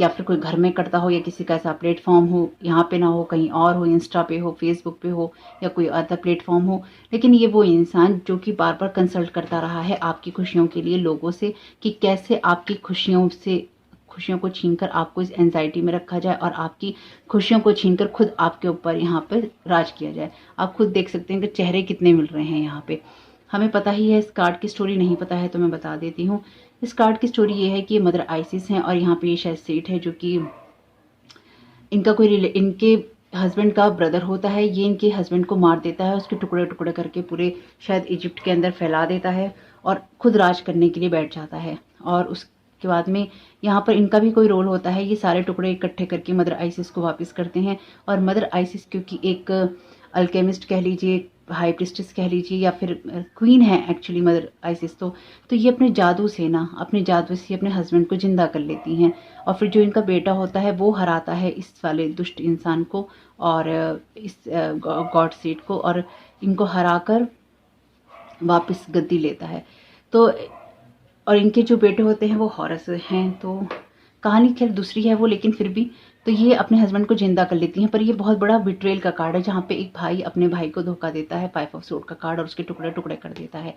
या फिर कोई घर में करता हो, या किसी का ऐसा प्लेटफॉर्म हो, यहाँ पे ना हो, कहीं और हो, इंस्टा पे हो, फेसबुक पे हो, या कोई अदर प्लेटफॉर्म हो। लेकिन ये वो इंसान जो कि बार बार कंसल्ट करता रहा है आपकी खुशियों के लिए लोगों से, कि कैसे आपकी खुशियों को छीनकर आपको इस एंजाइटी में रखा जाए और आपकी खुशियों को छीनकर खुद आपके ऊपर यहाँ पर राज किया जाए। आप खुद देख सकते हैं कि चेहरे कितने मिल रहे हैं यहाँ पे। हमें पता ही है, इस कार्ड की स्टोरी नहीं पता है तो मैं बता देती हूँ। इस कार्ड की स्टोरी ये है कि ये मदर आइसिस हैं और यहाँ पे ये शायद सेठ है जो कि इनका इनके हस्बैंड का ब्रदर होता है। ये इनके हस्बैंड को मार देता है, उसके टुकड़े टुकड़े करके पूरे शायद इजिप्ट के अंदर फैला देता है और खुद राज करने के लिए बैठ जाता है। और उसके बाद में यहाँ पर इनका भी कोई रोल होता है। ये सारे टुकड़े इकट्ठे करके मदर आइसिस को वापस करते हैं। और मदर आइसिस क्योंकि एक अल्केमिस्ट कह लीजिए, हाई प्रिस्टेस कह लीजिए, या फिर क्वीन है एक्चुअली मदर आइसिस, तो ये अपने जादू से ना, अपने जादू से अपने हस्बैंड को जिंदा कर लेती हैं। और फिर जो इनका बेटा होता है वो हराता है इस वाले दुष्ट इंसान को और इस गॉड सीड को, और इनको हराकर वापस गद्दी लेता है। तो और इनके जो बेटे होते हैं वो हॉरस हैं। तो कहानी खैर दूसरी है वो, लेकिन फिर भी तो ये अपने हस्बैंड को जिंदा कर लेती हैं। पर ये बहुत बड़ा बिट्रेल का कार्ड है, जहाँ पे एक भाई अपने भाई को धोखा देता है, 5 ऑफ सोर्ड का कार्ड, और उसके टुकड़े टुकड़े कर देता है।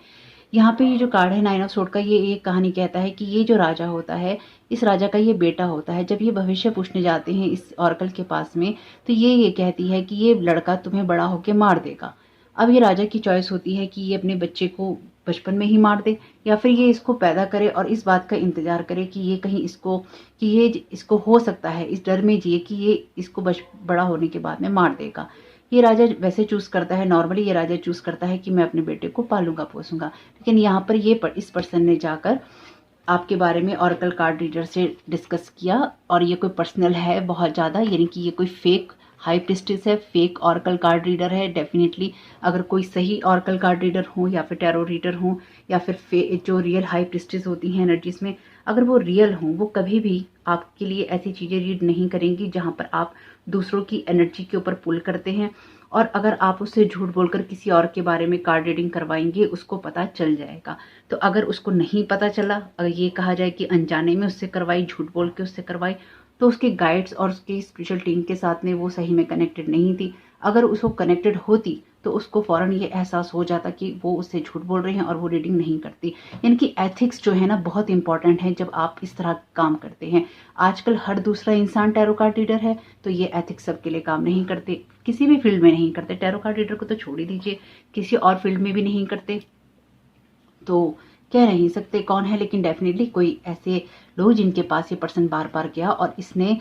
यहाँ पे ये जो कार्ड है 9 ऑफ सोर्ड का, ये एक कहानी कहता है कि ये जो राजा होता है, इस राजा का ये बेटा होता है। जब ये भविष्य पूछने जाते हैं इस ऑरेकल के पास में, तो ये कहती है कि ये लड़का तुम्हें बड़ा होकर मार देगा। अब ये राजा की चॉइस होती है कि ये अपने बच्चे को बचपन में ही मार दे, या फिर ये इसको पैदा करे और इस बात का इंतजार करे कि ये कहीं इसको हो सकता है, इस डर में जिए कि ये इसको बड़ा होने के बाद में मार देगा। ये राजा वैसे चूज करता है, नॉर्मली ये राजा चूज करता है कि मैं अपने बेटे को पालूंगा पोसूंगा। लेकिन यहाँ पर इस पर्सन ने जाकर आपके बारे में ऑरेकल कार्ड रीडर से डिस्कस किया, और ये कोई पर्सनल है बहुत ज़्यादा, यानी कि ये कोई फेक हाई प्रिस्टेस है, फेक ऑरेकल कार्ड रीडर है। डेफिनेटली अगर कोई सही ऑरेकल कार्ड रीडर हो या फिर टैरो रीडर हो या फिर जो रियल हाई प्रिस्टेस होती हैं एनर्जीज में, अगर वो रियल हों, वो कभी भी आपके लिए ऐसी चीज़ें रीड नहीं करेंगी जहाँ पर आप दूसरों की एनर्जी के ऊपर पुल करते हैं। और अगर आप उससे झूठ बोलकर किसी और के बारे में कार्ड रीडिंग करवाएंगे, उसको पता चल जाएगा। तो अगर उसको नहीं पता चला, अगर ये कहा जाए कि अनजाने में उससे करवाई, झूठ बोल के उससे करवाई, तो उसके गाइड्स और उसकी स्पिरिचुअल टीम के साथ में वो सही में कनेक्टेड नहीं थी। अगर उसको कनेक्टेड होती तो उसको फ़ौरन ये एहसास हो जाता कि वो उससे झूठ बोल रहे हैं और वो रीडिंग नहीं करती। यानी कि एथिक्स जो है ना, बहुत इंपॉर्टेंट है जब आप इस तरह काम करते हैं। आजकल हर दूसरा इंसान टैरो कार्ड रीडर है, तो ये एथिक्स सबके लिए काम नहीं करते, किसी भी फील्ड में नहीं करते। टैरो कार्ड रीडर को तो छोड़ ही दीजिए, किसी और फील्ड में भी नहीं करते। तो कह नहीं सकते कौन है, लेकिन डेफिनेटली कोई ऐसे लोग जिनके पास ये पर्सन बार बार गया और इसने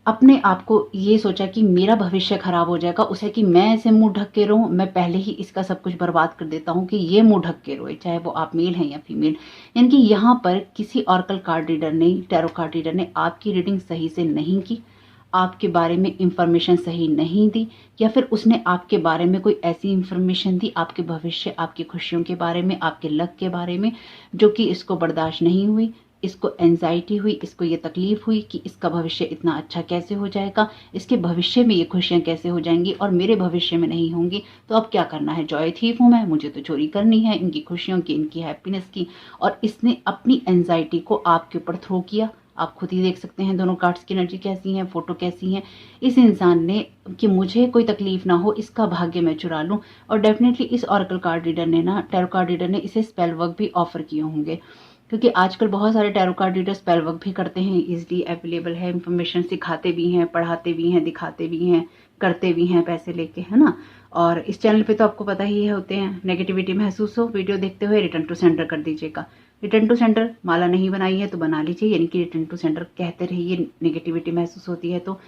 अपने आप को ये सोचा कि मेरा भविष्य खराब हो जाएगा, उसे कि मैं ऐसे मुंह ढक के रहूं, मैं पहले ही इसका सब कुछ बर्बाद कर देता हूं कि ये मुंह ढक के रोए, चाहे वो आप मेल हैं या फीमेल। यानी कि यहाँ पर किसी ऑरेकल कार्ड रीडर ने, टैरो कार्ड रीडर ने आपकी रीडिंग सही से नहीं की, आपके बारे में इंफॉर्मेशन सही नहीं दी, या फिर उसने आपके बारे में कोई ऐसी इंफॉर्मेशन दी, आपके भविष्य, आपकी खुशियों के बारे में, आपके लक के बारे में, जो कि इसको बर्दाश्त नहीं हुई। इसको एंजाइटी हुई, इसको ये तकलीफ हुई कि इसका भविष्य इतना अच्छा कैसे हो जाएगा, इसके भविष्य में ये खुशियां कैसे हो जाएंगी और मेरे भविष्य में नहीं होंगी। तो अब क्या करना है, जॉय थीफ हूं मैं, मुझे तो चोरी करनी है इनकी खुशियों की, इनकी हैप्पीनेस की। और इसने अपनी एंजाइटी को आपके ऊपर थ्रो किया। आप खुद ही देख सकते हैं दोनों कार्ड्स की एनर्जी कैसी है, फोटो कैसी है। इस इंसान ने कि मुझे कोई तकलीफ ना हो, इसका भाग्य मैं चुरा लूं। और डेफिनेटली इस ऑरेकल कार्ड रीडर ने ना, टैरो कार्ड रीडर ने इसे स्पेल वर्क भी ऑफर किए होंगे, क्योंकि आजकल बहुत सारे tarot card reader spell work भी करते हैं, इजीली अवेलेबल है, इंफॉर्मेशन सिखाते भी हैं, पढ़ाते भी हैं, दिखाते भी हैं, करते भी हैं पैसे लेके, है ना। और इस चैनल पे तो आपको पता ही है होते हैं। नेगेटिविटी महसूस हो, वीडियो देखते हुए रिटर्न टू सेंटर कर दीजिएगा। रिटर्न टू सेंटर माला नहीं बनाई है तो बना लीजिए, यानी कि रिटर्न टू सेंटर कहते रहिए। नेगेटिविटी महसूस होती है तो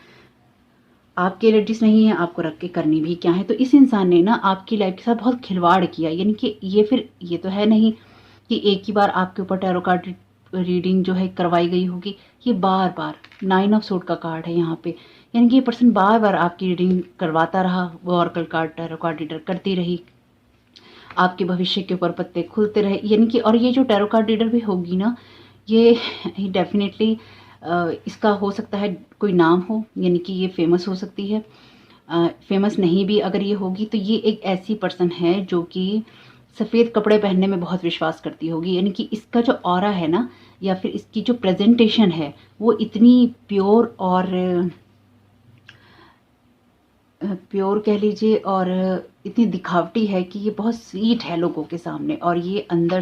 आपकी एनर्जीज नहीं है, आपको रख के करनी भी क्या है। तो इस इंसान ने ना आपकी लाइफ के साथ बहुत खिलवाड़ किया, यानी कि ये तो है नहीं कि एक ही बार आपके ऊपर टैरो कार्ड रीडिंग जो है करवाई गई होगी। ये बार बार 9 ऑफ सूट का कार्ड है यहाँ पे, यानी कि ये पर्सन बार बार आपकी रीडिंग करवाता रहा। वो oracle card, tarot card reader करती रही, आपके भविष्य के ऊपर पत्ते खुलते रहे, यानी कि। और ये जो टैरो कार्ड रीडर भी होगी ना, ये डेफिनेटली इसका हो सकता है कोई नाम हो, यानी कि ये फेमस हो सकती है। फेमस नहीं भी अगर ये होगी तो ये एक ऐसी पर्सन है जो कि सफ़ेद कपड़े पहनने में बहुत विश्वास करती होगी, यानी कि इसका जो ऑरा है ना, या फिर इसकी जो प्रेजेंटेशन है, वो इतनी प्योर और प्योर कह लीजिए, और इतनी दिखावटी है कि ये बहुत स्वीट है लोगों के सामने। और ये अंदर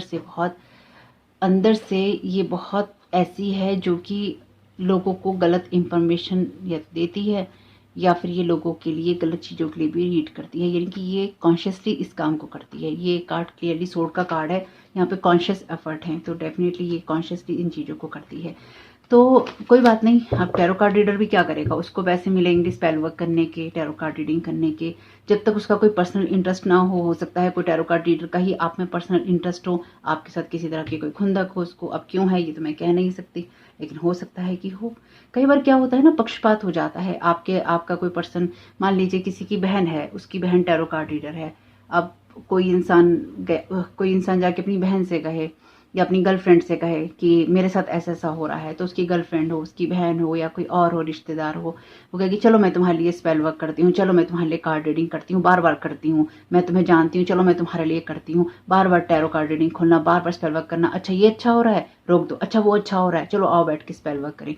से ये बहुत ऐसी है जो कि लोगों को गलत इंफॉर्मेशन या देती है, या फिर ये लोगों के लिए गलत चीज़ों के लिए भी रीड करती है, यानी कि ये कॉन्शियसली इस काम को करती है। ये कार्ड क्लियरली सोर्ड का कार्ड है, यहाँ पे कॉन्शियस एफर्ट है, तो डेफिनेटली ये कॉन्शियसली इन चीज़ों को करती है। तो कोई बात नहीं, अब टैरो कार्ड रीडर भी क्या करेगा, उसको पैसे मिलेंगे स्पेल वर्क करने के, टैरो कार्ड रीडिंग करने के। जब तक उसका कोई पर्सनल इंटरेस्ट ना हो सकता है कोई टैरो कार्ड रीडर का ही आप में पर्सनल इंटरेस्ट हो, आपके साथ किसी तरह की कोई खुंदक हो, उसको अब क्यों है ये तो मैं कह नहीं सकती, लेकिन हो सकता है कि हो। कई बार क्या होता है ना, पक्षपात हो जाता है। आपका कोई पर्सन, मान लीजिए किसी की बहन है, उसकी बहन टैरो कार्ड रीडर है। अब कोई इंसान जाके अपनी बहन से कहे या अपनी गर्लफ्रेंड से कहे कि मेरे साथ ऐसा ऐसा हो रहा है, तो उसकी गर्लफ्रेंड हो, उसकी बहन हो, या कोई और हो रिश्तेदार हो, वो कहेगी चलो मैं तुम्हारे लिए स्पेल वर्क करती हूँ, चलो मैं तुम्हारे लिए कार्ड रीडिंग करती हूँ, बार बार करती हूँ, मैं तुम्हें जानती हूँ, चलो मैं तुम्हारे लिए करती हूँ। बार बार टैरो कार्ड रीडिंग खोलना, बार बार स्पेल वर्क करना, अच्छा ये अच्छा हो रहा है रोक दो, अच्छा वो अच्छा हो रहा है चलो आओ बैठ के स्पेल वर्क करें।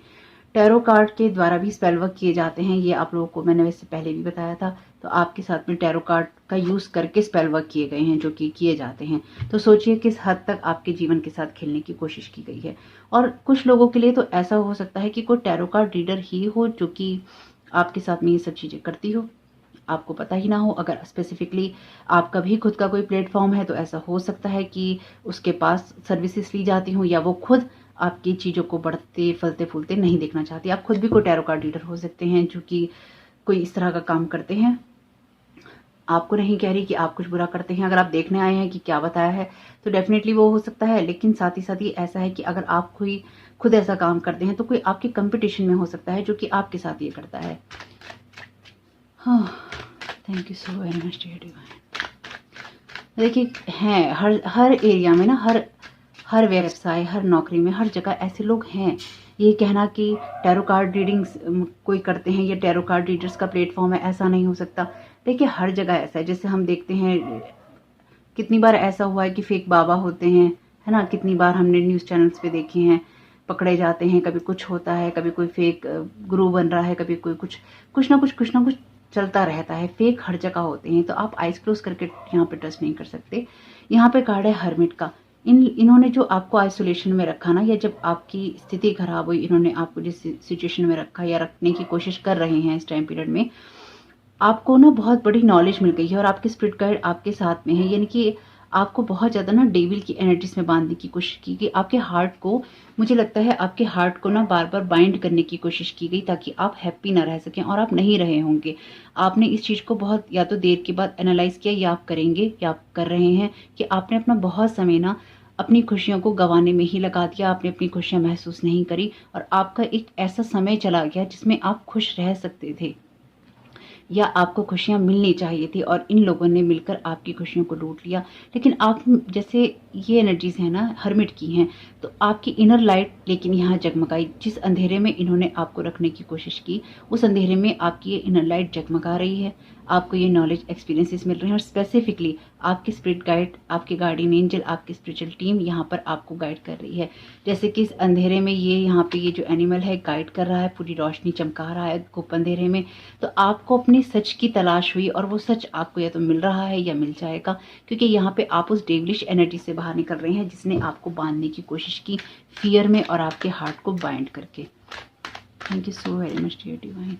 टैरो कार्ड के द्वारा भी स्पेल वर्क किए जाते हैं, ये आप लोगों को मैंने वैसे पहले भी बताया था। तो आपके साथ में टैरो कार्ड का यूज़ करके स्पेल वर्क किए गए हैं, जो कि किए जाते हैं। तो सोचिए किस हद तक आपके जीवन के साथ खेलने की कोशिश की गई है। और कुछ लोगों के लिए तो ऐसा हो सकता है कि कोई टैरो कार्ड रीडर ही हो जो कि आपके साथ में ये सब चीज़ें करती हो, आपको पता ही ना हो। अगर स्पेसिफिकली आपका भी खुद का कोई प्लेटफॉर्म है तो ऐसा हो सकता है कि उसके पास सर्विसेज ली जाती हूँ, या वो खुद आपकी चीज़ों को बढ़ते फलते फूलते नहीं देखना चाहती। आप खुद भी कोई टैरो कार्ड रीडर हो सकते हैं जो कि कोई इस तरह का काम करते हैं। आपको नहीं कह रही कि आप कुछ बुरा करते हैं, अगर आप देखने आए हैं कि क्या बताया है तो डेफिनेटली वो हो सकता है। लेकिन साथ ही साथ ये ऐसा है कि अगर आप खुद ऐसा काम करते हैं तो कोई आपके कंपटीशन में हो सकता है जो कि आपके साथ ये करता है। हाँ, thank you so very much dear divine. देखिए हैं हर एरिया में ना, हर व्यवसाय, हर नौकरी में, हर जगह ऐसे लोग हैं। ये कहना कि टैरो कार्ड रीडिंग्स कोई करते हैं या टैरो कार्ड रीडर्स का प्लेटफॉर्म है, ऐसा नहीं हो सकता। देखिए हर जगह ऐसा है। जैसे हम देखते हैं कितनी बार ऐसा हुआ है कि फेक बाबा होते हैं, है ना। कितनी बार हमने न्यूज़ चैनल्स पे देखे हैं, पकड़े जाते हैं, कभी कुछ होता है, कभी कोई फेक गुरु बन रहा है, कभी कोई कुछ ना कुछ चलता रहता है। फेक हर जगह होते हैं, तो आप आइज क्लोज करके यहाँ पे ट्रस्ट नहीं कर सकते। यहाँ पे कार्ड है हर्मिट का। इन्होंने जो आपको आइसोलेशन में रखा ना, या जब आपकी स्थिति खराब हुई, इन्होंने आपको जिस सिचुएशन में रखा या रखने की कोशिश कर रहे हैं इस टाइम पीरियड में, आपको ना बहुत बड़ी नॉलेज मिल गई है और आपके स्पिरिट गाइड आपके साथ में है। यानी कि आपको बहुत ज़्यादा ना डेविल की एनर्जीज में बांधने की कोशिश की गई। आपके हार्ट को, मुझे लगता है आपके हार्ट को ना बार बार बाइंड करने की कोशिश की गई, ताकि आप हैप्पी ना रह सकें, और आप नहीं रहे होंगे। आपने इस चीज़ को बहुत या तो देर के बाद एनालाइज किया, या आप करेंगे, या आप कर रहे हैं, कि आपने अपना बहुत समय ना अपनी खुशियों को गंवाने में ही लगा दिया। आपने अपनी खुशियाँ महसूस नहीं करी, और आपका एक ऐसा समय चला गया जिसमें आप खुश रह सकते थे, या आपको खुशियाँ मिलनी चाहिए थी, और इन लोगों ने मिलकर आपकी खुशियों को लूट लिया। लेकिन आप, जैसे ये एनर्जीज हैं ना हर्मिट की हैं, तो आपकी इनर लाइट लेकिन यहाँ जगमगाई। जिस अंधेरे में इन्होंने आपको रखने की कोशिश की, उस अंधेरे में आपकी ये इनर लाइट जगमगा रही है। आपको ये नॉलेज, एक्सपीरियंसेस मिल रहे हैं, और स्पेसिफिकली आपके स्पिरिट गाइड, आपके गार्डियन एंजल, आपकी स्पिरिचुअल टीम यहाँ पर आपको गाइड कर रही है। जैसे कि इस अंधेरे में ये यहाँ पे ये जो एनिमल है गाइड कर रहा है, पूरी रोशनी चमका रहा है गुप्त अंधेरे में। तो आपको अपने सच की तलाश हुई, और वो सच आपको या तो मिल रहा है या मिल जाएगा, क्योंकि यहाँ पे आप उस डेविलिश एनर्जी से बाहर निकल रहे हैं जिसने आपको बांधने की कोशिश की फियर में, और आपके हार्ट को बाइंड करके। Thank you so very much dear divine.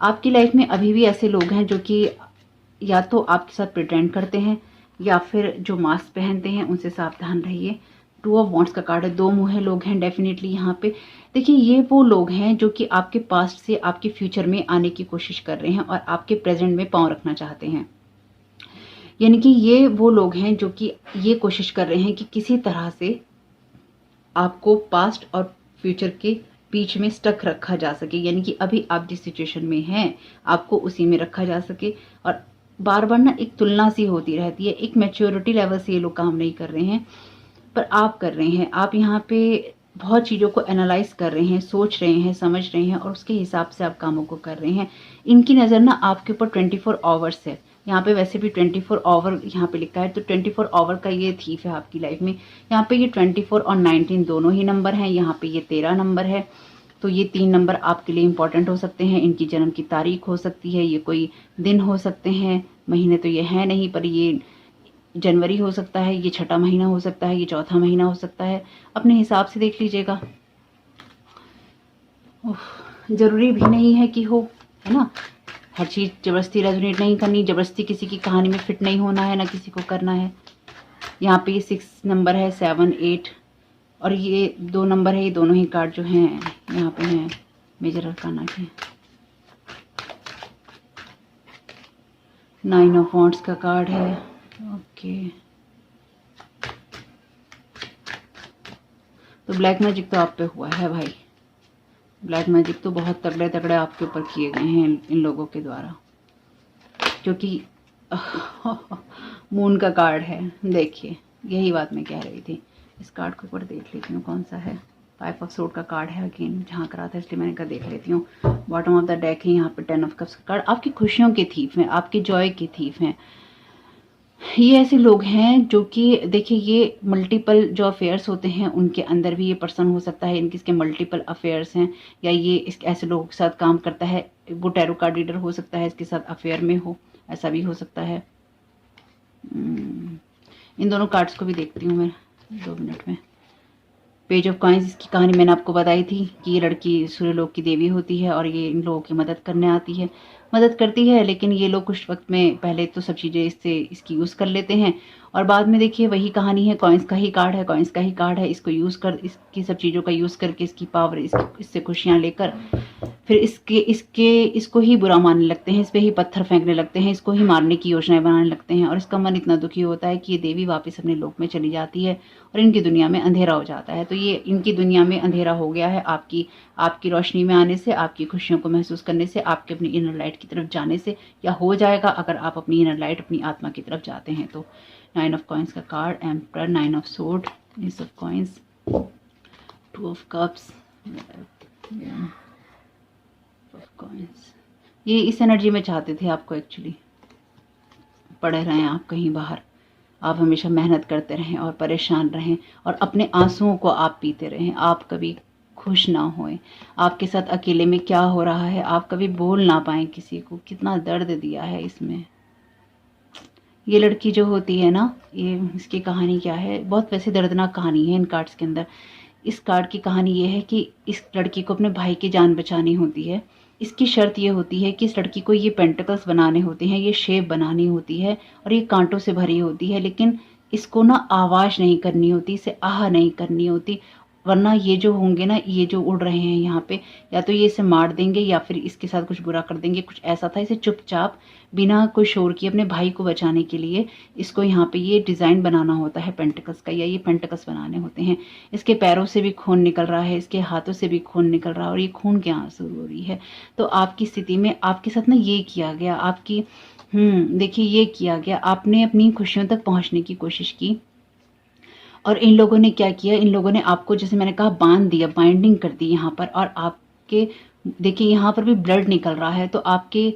आपकी लाइफ में अभी भी ऐसे लोग हैं जो कि या तो आपके साथ प्रिटेंड करते हैं, या फिर जो मास्क पहनते हैं, उनसे सावधान रहिए। 2 ऑफ वॉन्ड्स का कार्ड है। 2 मुँहे लोग हैं डेफिनेटली यहाँ पे। देखिए ये वो लोग हैं जो कि आपके पास्ट से आपके फ्यूचर में आने की कोशिश कर रहे हैं, और आपके प्रेजेंट में पाँव रखना चाहते हैं। यानी कि ये वो लोग हैं जो कि ये कोशिश कर रहे हैं कि किसी तरह से आपको पास्ट और फ्यूचर के बीच में स्टक रखा जा सके। यानी कि अभी आप जिस सिचुएशन में हैं, आपको उसी में रखा जा सके। और बार बार ना एक तुलना सी होती रहती है। एक मैच्योरिटी लेवल से ये लोग काम नहीं कर रहे हैं, पर आप कर रहे हैं। आप यहाँ पे बहुत चीज़ों को एनालाइज कर रहे हैं, सोच रहे हैं, समझ रहे हैं, और उसके हिसाब से आप कामों को कर रहे हैं। इनकी नज़र ना आपके ऊपर 24 आवर्स है। यहाँ पे वैसे भी 24 आवर यहाँ पे लिखा है, तो 24 आवर का ये थीफ है आपकी लाइफ में। यहाँ पे ये 24 और 19 दोनों ही नंबर हैं। यहाँ पे ये 13 नंबर है। तो ये 3 नंबर आपके लिए इंपॉर्टेंट हो सकते हैं। इनकी जन्म की तारीख हो सकती है, ये कोई दिन हो सकते हैं, महीने तो ये है नहीं, पर ये जनवरी हो सकता है, ये 6ठा महीना हो सकता है, ये 4था महीना हो सकता है। अपने हिसाब से देख लीजिएगा। जरूरी भी नहीं है कि हो, है ना। हर चीज़ जबरदस्ती रेजोनेट नहीं करनी, जबरदस्ती किसी की कहानी में फिट नहीं होना है, ना किसी को करना है। यहाँ पे ये 6 नंबर है, 7, 8 और ये 2 नंबर है। ये दोनों ही कार्ड जो हैं यहाँ पे हैं मेजर अरकाना के। 9 ऑफ वॉन्ड्स का कार्ड है। ओके, तो ब्लैक मैजिक तो आप पे हुआ है भाई। ब्लैक मैजिक तो बहुत तगड़े तगड़े आपके ऊपर किए गए हैं इन लोगों के द्वारा, क्योंकि मून का कार्ड है। देखिए यही बात मैं कह रही थी। इस कार्ड को ऊपर देख लेती हूँ कौन सा है। 5 ऑफ सोर्ड का कार्ड है। अगेन झांक रहा था इसलिए मैंने कहा देख लेती हूँ। बॉटम ऑफ द डेक है यहाँ पे 10 ऑफ कप्स का कार्ड। आपकी खुशियों के थीफ हैं, आपके जॉय के थीफ हैं। ये ऐसे लोग हैं जो कि देखिए, ये मल्टीपल जो अफेयर्स होते हैं उनके अंदर भी ये पर्सन हो सकता है। इनके इसके मल्टीपल अफेयर्स हैं, या ये इस ऐसे लोगों के साथ काम करता है। वो टैरो कार्ड रीडर हो सकता है, इसके साथ अफेयर में हो, ऐसा भी हो सकता है। इन दोनों कार्ड्स को भी देखती हूँ मैं 2 मिनट में। पेज ऑफ कॉइंस, इसकी कहानी मैंने आपको बताई थी कि ये लड़की सूर्यलोक की देवी होती है, और ये इन लोगों की मदद करने आती है, मदद करती है। लेकिन ये लोग कुछ वक्त में पहले तो सब चीज़ें इसकी यूज़ कर लेते हैं, और बाद में देखिए वही कहानी है। कॉइंस का ही कार्ड है, कॉइंस का ही कार्ड है। इसको यूज़ कर, इसकी सब चीज़ों का यूज़ करके, इसकी पावर, इससे खुशियाँ लेकर फिर इसको ही बुरा मानने लगते हैं, इस पे ही पत्थर फेंकने लगते हैं, इसको ही मारने की योजनाएं बनाने लगते हैं। और इसका मन इतना दुखी होता है कि ये देवी वापस अपने लोक में चली जाती है, और इनकी दुनिया में अंधेरा हो जाता है। तो ये इनकी दुनिया में अंधेरा हो गया है आपकी रोशनी में आने से, आपकी खुशियों को महसूस करने से, आपके अपनी इनर लाइट की तरफ जाने से, या हो जाएगा अगर आप अपनी इनर लाइट, अपनी आत्मा की तरफ जाते हैं तो। 9 ऑफ कॉइंस का card, emperor, 9 of sword, S of coins, 2 of cups, of coins. ये इस एनर्जी में चाहते थे आपको एक्चुअली। पड़े रहें आप कहीं बाहर, आप हमेशा मेहनत करते रहें और परेशान रहें और अपने आंसुओं को आप पीते रहें, आप कभी खुश ना होएं। आपके साथ अकेले में क्या हो रहा है आप कभी बोल ना पाएं किसी को, कितना दर्द दिया है इसमें। ये लड़की जो होती है ना, ये इसकी कहानी क्या है, बहुत वैसे दर्दनाक कहानी है इन कार्ड्स के अंदर। इस कार्ड की कहानी ये है कि इस लड़की को अपने भाई की जान बचानी होती है। इसकी शर्त ये होती है कि इस लड़की को ये पेंटिकल्स बनाने होते हैं, ये शेप बनानी होती है और ये कांटों से भरी होती है, लेकिन इसको ना आवाज़ नहीं करनी होती, इसे आह नहीं करनी होती, वरना ये जो होंगे ना, ये जो उड़ रहे हैं यहाँ पे, या तो ये इसे मार देंगे या फिर इसके साथ कुछ बुरा कर देंगे। कुछ ऐसा था, इसे चुपचाप बिना कोई शोर किए अपने भाई को बचाने के लिए इसको यहाँ पे ये डिज़ाइन बनाना होता है पेंटिकल्स का, या ये पेंटिकल्स बनाने होते हैं। इसके पैरों से भी खून निकल रहा है, इसके हाथों से भी खून निकल रहा है और ये खून के आंसू रो रही है। तो आपकी स्थिति में आपके साथ ना ये किया गया, आपकी देखिए ये किया गया, आपने अपनी खुशियों तक पहुंचने की कोशिश की और इन लोगों ने क्या किया, इन लोगों ने आपको जैसे मैंने कहा बांध दिया, बाइंडिंग कर दी यहाँ पर। और आपके देखिए यहाँ पर भी ब्लड निकल रहा है, तो आपके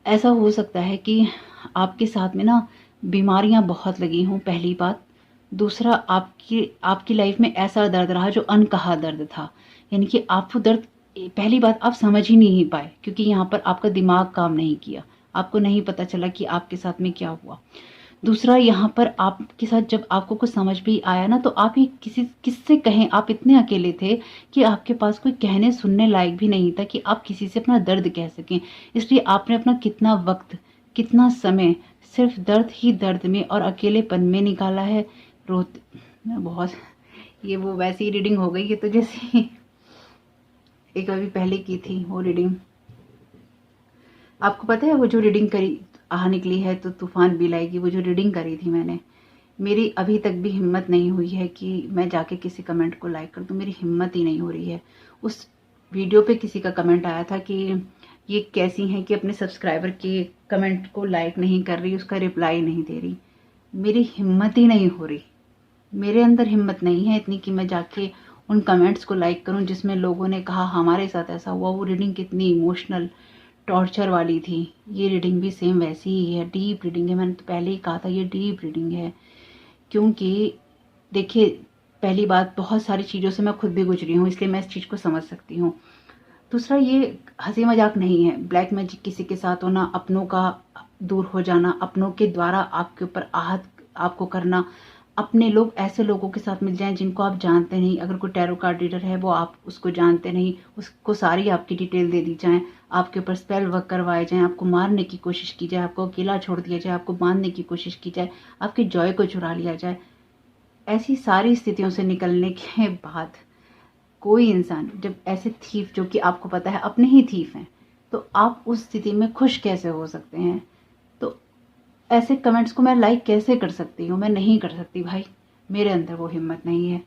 ऐसा हो सकता है कि आपके साथ में ना बीमारियां बहुत लगी हों, पहली बात। दूसरा, आपकी लाइफ में ऐसा दर्द रहा जो अनकहा दर्द था, यानी कि आप वो दर्द पहली बात आप समझ ही नहीं पाए, क्योंकि यहाँ पर आपका दिमाग काम नहीं किया, आपको नहीं पता चला कि आपके साथ में क्या हुआ। दूसरा, यहाँ पर आपके साथ जब आपको कुछ समझ भी आया ना, तो आप ही किससे कहें, आप इतने अकेले थे कि आपके पास कोई कहने सुनने लायक भी नहीं था कि आप किसी से अपना दर्द कह सकें। इसलिए आपने अपना कितना वक्त, कितना समय सिर्फ दर्द ही दर्द में और अकेलेपन में निकाला है। बहुत, ये वो वैसी ही रीडिंग हो गई है, तो जैसे एक अभी पहले की थी वो रीडिंग। आपको पता है वो जो रीडिंग करी निकली है तो तूफान भी लाएगी, वो जो रीडिंग करी थी मैंने, मेरी अभी तक भी हिम्मत नहीं हुई है कि मैं जाके किसी कमेंट को लाइक कर दूं, मेरी हिम्मत ही नहीं हो रही है। उस वीडियो पे किसी का कमेंट आया था कि ये कैसी हैं कि अपने सब्सक्राइबर के कमेंट को लाइक नहीं कर रही, उसका रिप्लाई नहीं दे रही। मेरी हिम्मत ही नहीं हो रही, मेरे अंदर हिम्मत नहीं है इतनी कि मैं जाके उन कमेंट्स को लाइक करूं जिसमें लोगों ने कहा हमारे साथ ऐसा हुआ। वो रीडिंग कितनी इमोशनल टॉर्चर वाली थी। ये रीडिंग भी सेम वैसी ही है, डीप रीडिंग है। मैंने तो पहले ही कहा था ये डीप रीडिंग है, क्योंकि देखिए पहली बात, बहुत सारी चीज़ों से मैं खुद भी गुजरी हूँ, इसलिए मैं इस चीज़ को समझ सकती हूँ। दूसरा, ये हंसी मजाक नहीं है। ब्लैक मैजिक किसी के साथ होना, अपनों का दूर हो जाना, अपनों के द्वारा आपके ऊपर आहत आपको करना, अपने लोग ऐसे लोगों के साथ मिल जाएं जिनको आप जानते नहीं। अगर कोई टैरो कार्ड रीडर है, वो आप उसको जानते नहीं, उसको सारी आपकी डिटेल दे दी जाए, आपके ऊपर स्पेल वर्क करवाए जाएं, आपको मारने की कोशिश की जाए, आपको अकेला छोड़ दिया जाए, आपको बांधने की कोशिश की जाए, आपके जॉय को चुरा लिया जाए। ऐसी सारी स्थितियों से निकलने के बाद कोई इंसान जब ऐसे थीफ, जो कि आपको पता है अपने ही थीफ हैं, तो आप उस स्थिति में खुश कैसे हो सकते हैं? तो ऐसे कमेंट्स को मैं लाइक कैसे कर सकती हूँ? मैं नहीं कर सकती भाई, मेरे अंदर वो हिम्मत नहीं है।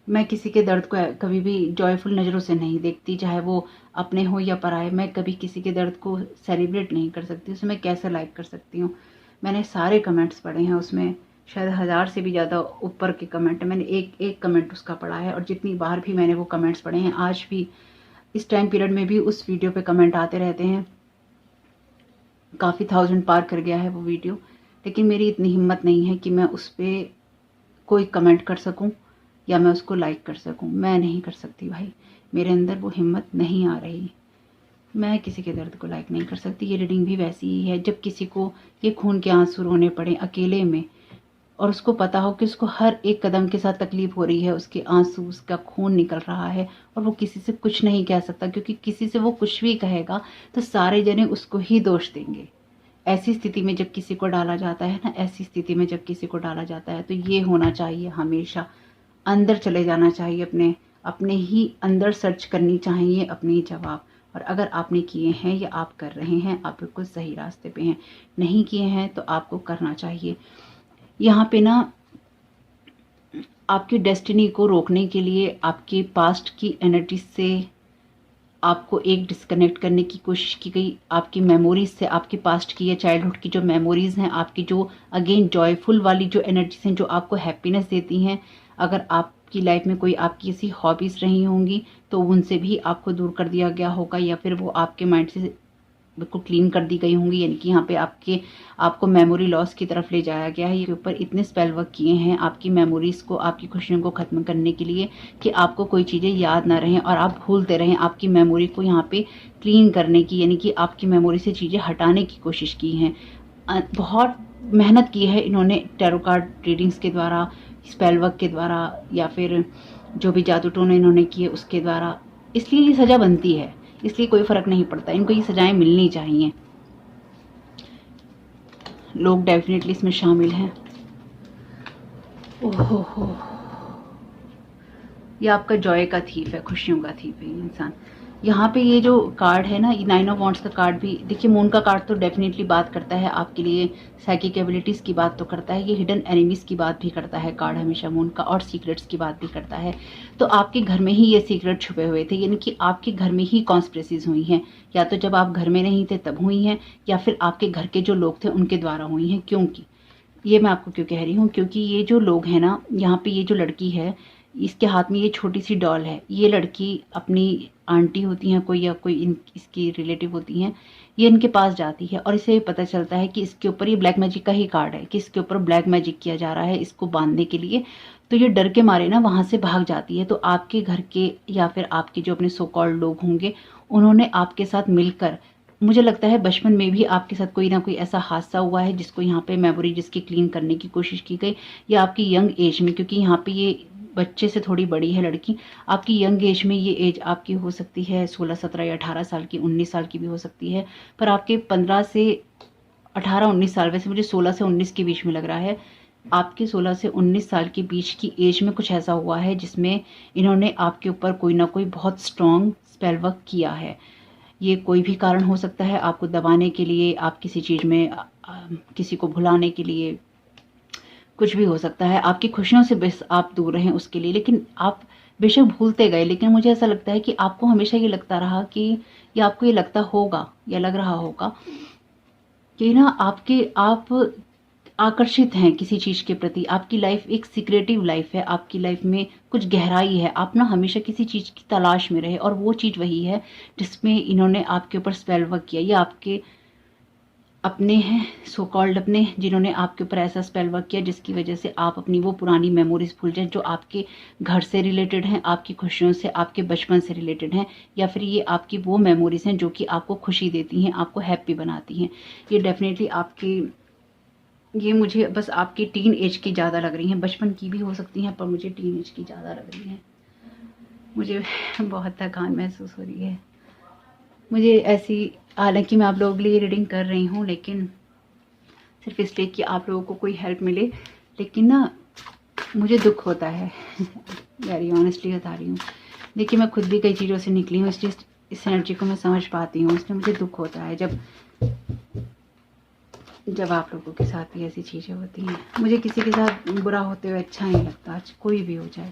मैं किसी के दर्द को कभी भी जॉयफुल नज़रों से नहीं देखती, चाहे वो अपने हो या पराए। मैं कभी किसी के दर्द को सेलिब्रेट नहीं कर सकती, उसे मैं कैसे लाइक कर सकती हूँ? मैंने सारे कमेंट्स पढ़े हैं, उसमें शायद 1000 से भी ज़्यादा ऊपर के कमेंट, मैंने एक कमेंट उसका पढ़ा है। और जितनी बार भी मैंने वो कमेंट्स पढ़े हैं, आज भी इस टाइम पीरियड में भी उस वीडियो पे कमेंट आते रहते हैं। काफ़ी 1000 पार कर गया है वो वीडियो, लेकिन मेरी इतनी हिम्मत नहीं है कि मैं उस पर कोई कमेंट कर सकूं या मैं उसको लाइक कर सकूं। मैं नहीं कर सकती भाई, मेरे अंदर वो हिम्मत नहीं आ रही। मैं किसी के दर्द को लाइक नहीं कर सकती। ये रीडिंग भी वैसी ही है, जब किसी को ये खून के आंसू रोने पड़े अकेले में, और उसको पता हो कि उसको हर एक कदम के साथ तकलीफ हो रही है, उसके आंसू, उसका खून निकल रहा है, और वो किसी से कुछ नहीं कह सकता, क्योंकि किसी से वो कुछ भी कहेगा तो सारे जने उसको ही दोष देंगे। ऐसी स्थिति में जब किसी को डाला जाता है ना, ऐसी स्थिति में जब किसी को डाला जाता है, तो ये होना चाहिए, हमेशा अंदर चले जाना चाहिए, अपने ही अंदर सर्च करनी चाहिए अपने जवाब। और अगर आपने किए हैं या आप कर रहे हैं, आप बिल्कुल सही रास्ते पे हैं। नहीं किए हैं तो आपको करना चाहिए। यहाँ पे ना आपकी डेस्टिनी को रोकने के लिए, आपके पास्ट की एनर्जी से आपको एक डिस्कनेक्ट करने की कोशिश की गई आपकी मेमोरीज से, आपकी पास्ट की या चाइल्डहुड की जो मेमोरीज हैं, आपकी जो अगेन जॉयफुल वाली जो एनर्जीज हैं जो आपको हैप्पीनेस देती हैं। अगर आपकी लाइफ में कोई आपकी ऐसी हॉबीज रही होंगी तो उनसे भी आपको दूर कर दिया गया होगा, या फिर वो आपके माइंड से बिल्कुल क्लीन कर दी गई होंगी। यानी कि यहाँ पे आपको मेमोरी लॉस की तरफ ले जाया गया है। ये ऊपर इतने स्पेल वर्क किए हैं आपकी मेमोरीज को, आपकी खुशियों को खत्म करने के लिए कि आपको कोई चीज़ें याद ना रहें और आप भूलते रहें। आपकी मेमोरी को यहाँ पे क्लीन करने की, यानी कि आपकी मेमोरी से चीज़ें हटाने की कोशिश की हैं। बहुत मेहनत की है इन्होंने टैरो कार्ड रीडिंग्स के द्वारा, स्पेल वर्क के द्वारा, या फिर जो भी जादू टोने इन्होंने किए उसके द्वारा। इसलिए ये सज़ा बनती है, इसलिए कोई फर्क नहीं पड़ता, इनको ये सजाएं मिलनी चाहिए। लोग डेफिनेटली इसमें शामिल हैं। ओहो हो, ये आपका जॉय का थीफ है, खुशियों का थीफ है ये इंसान। यहाँ पे ये जो कार्ड है ना, ये 9 ऑफ वॉन्ड्स का कार्ड भी देखिए, मून का कार्ड तो डेफिनेटली बात करता है आपके लिए साइकिक एबिलिटीज़ की बात तो करता है, ये हिडन एनिमीज़ की बात भी करता है कार्ड हमेशा मून का, और सीक्रेट्स की बात भी करता है। तो आपके घर में ही ये सीक्रेट छुपे हुए थे, यानी कि आपके घर में ही कॉन्स्पिरेसीज हुई हैं, या तो जब आप घर में नहीं थे तब हुई हैं, या फिर आपके घर के जो लोग थे उनके द्वारा हुई हैं। क्योंकि ये मैं आपको क्यों कह रही हूँ, क्योंकि ये जो लोग हैं ना, यहाँ पे ये जो लड़की है इसके हाथ में ये छोटी सी डॉल है। ये लड़की अपनी आंटी होती हैं कोई, या कोई इसकी रिलेटिव होती हैं, ये इनके पास जाती है और इसे पता चलता है कि इसके ऊपर ये ब्लैक मैजिक का ही कार्ड है, कि इसके ऊपर ब्लैक मैजिक किया जा रहा है इसको बांधने के लिए। तो ये डर के मारे ना वहाँ से भाग जाती है। तो आपके घर के या फिर आपके जो अपने सो कॉल्ड लोग होंगे, उन्होंने आपके साथ मिलकर, मुझे लगता है बचपन में भी आपके साथ कोई ना कोई ऐसा हादसा हुआ है जिसको यहाँ पे मेमोरी जिसकी क्लीन करने की कोशिश की गई, या आपकी यंग एज में, क्योंकि यहाँ पे ये बच्चे से थोड़ी बड़ी है लड़की, आपकी यंग एज में ये एज आपकी हो सकती है 16, 17 या 18 साल की, 19 साल की भी हो सकती है, पर आपके 15 से 18, 19 साल, वैसे मुझे 16 से 19 के बीच में लग रहा है, आपके 16 से 19 साल के बीच की एज में कुछ ऐसा हुआ है जिसमें इन्होंने आपके ऊपर कोई ना कोई बहुत स्ट्रॉन्ग स्पेल वर्क किया है। ये कोई भी कारण हो सकता है, आपको दबाने के लिए, आप किसी चीज़ में किसी को भुलाने के लिए, कुछ भी हो सकता है, आपकी खुशियों से बस आप दूर रहें उसके लिए। लेकिन आप बेशक भूलते गए, लेकिन मुझे ऐसा लगता है कि आपको हमेशा ये लगता रहा कि, या आपको ये लगता होगा या लग रहा होगा कि ना आप आकर्षित हैं किसी चीज़ के प्रति, आपकी लाइफ एक सीक्रेटिव लाइफ है, आपकी लाइफ में कुछ गहराई है, आप ना हमेशा किसी चीज़ की तलाश में रहे, और वो चीज़ वही है जिसमें इन्होंने आपके ऊपर स्पेल वर्क किया। ये आपके अपने हैं सो कॉल्ड अपने, जिन्होंने आपके ऊपर ऐसा स्पेल वर्क किया जिसकी वजह से आप अपनी वो पुरानी मेमोरीज भूल जाएं जो आपके घर से रिलेटेड हैं, आपकी खुशियों से, आपके बचपन से रिलेटेड हैं, या फिर ये आपकी वो मेमोरीज हैं जो कि आपको खुशी देती हैं, आपको हैप्पी बनाती हैं। ये डेफिनेटली आपकी, ये मुझे बस आपकी टीन एज की ज़्यादा लग रही हैं, बचपन की भी हो सकती हैं पर मुझे टीन एज की ज़्यादा लग रही हैं। मुझे बहुत थकान महसूस हो रही है मुझे ऐसी, हालांकि मैं आप लोगों के लिए रीडिंग कर रही हूँ, लेकिन सिर्फ इसलिए कि आप लोगों को कोई हेल्प मिले, लेकिन ना मुझे दुख होता है वेरी ऑनेस्टली बता रही हूँ। देखिए मैं खुद भी कई चीज़ों से निकली हूँ, इसलिए इस एनर्जी को मैं समझ पाती हूँ, इसलिए मुझे दुख होता है जब आप लोगों के साथ भी ऐसी चीज़ें होती हैं। मुझे किसी के साथ बुरा होते हुए अच्छा नहीं लगता, आज कोई भी हो जाए।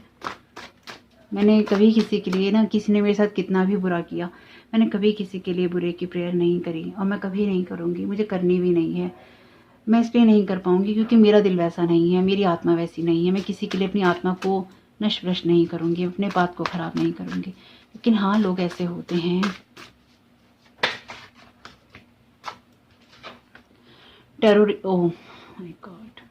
मैंने कभी किसी के लिए ना, किसी ने मेरे साथ कितना भी बुरा किया, मैंने कभी किसी के लिए बुरे की प्रेयर नहीं करी, और मैं कभी नहीं करूँगी, मुझे करनी भी नहीं है। मैं इसलिए नहीं कर पाऊँगी क्योंकि मेरा दिल वैसा नहीं है, मेरी आत्मा वैसी नहीं है। मैं किसी के लिए अपनी आत्मा को नष्ट भ्रष्ट नहीं करूँगी, अपने बात को ख़राब नहीं करूँगी। लेकिन हाँ, लोग ऐसे होते हैं। Terror, oh my God,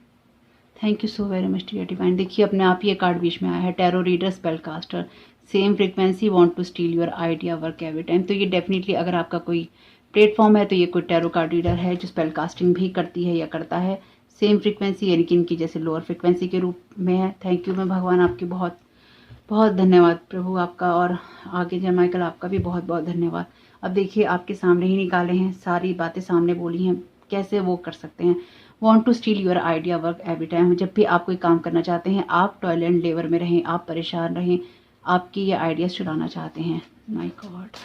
thank you so very much dear divine. देखिए अपने आप ये कार्ड बीच में आया है, tarot reader spell caster, same frequency, want to steal your idea work every time. तो ये डेफिनेटली अगर आपका कोई प्लेटफॉर्म है तो ये कोई टैरो कार्ड रीडर है जो स्पेल कास्टिंग भी करती है या करता है। सेम फ्रीक्वेंसी यानी कि इनकी जैसे लोअर फ्रीक्वेंसी के रूप में है। थैंक यू, मैं भगवान आपकी बहुत बहुत धन्यवाद प्रभु आपका, और आगे जय माइकल आपका भी बहुत बहुत धन्यवाद। अब देखिए आपके सामने ही निकाले हैं, सारी बातें सामने बोली हैं, कैसे वो कर सकते हैं। Want to steal your idea work every time, जब भी आप कोई काम करना चाहते हैं, आप टॉयल एंड लेबर में रहें, आप परेशान रहें, आपकी ये आइडियाज़ चुराना चाहते हैं। माय गॉड,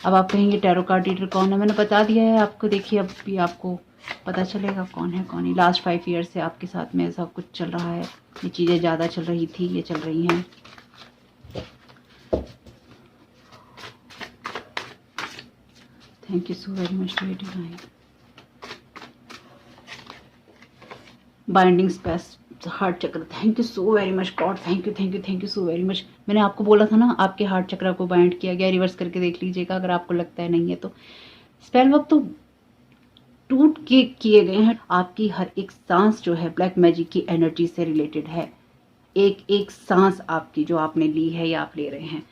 अब आप कहेंगे टैरो कार्ड रीडर कौन है, मैंने बता दिया है आपको। देखिए अब भी आपको पता चलेगा कौन है कौन नहीं। लास्ट 5 ईयर से आपके साथ में ऐसा कुछ चल रहा है, ये चीज़ें ज़्यादा चल रही थी, ये चल रही हैं। Thank you so very much very divine. Binding space heart chakra, thank you so very much God, thank you thank you thank you so very much. मैंने आपको बोला था ना आपके हार्ट चक्र को बाइंड किया गया, रिवर्स करके देख लीजिएगा अगर आपको लगता है नहीं है तो। स्पेल वर्क तो टूट के किए गए हैं। आपकी हर एक सांस जो है ब्लैक मैजिक की एनर्जी से रिलेटेड है। एक एक सांस आपकी जो आपने ली है या आप ले रहे हैं।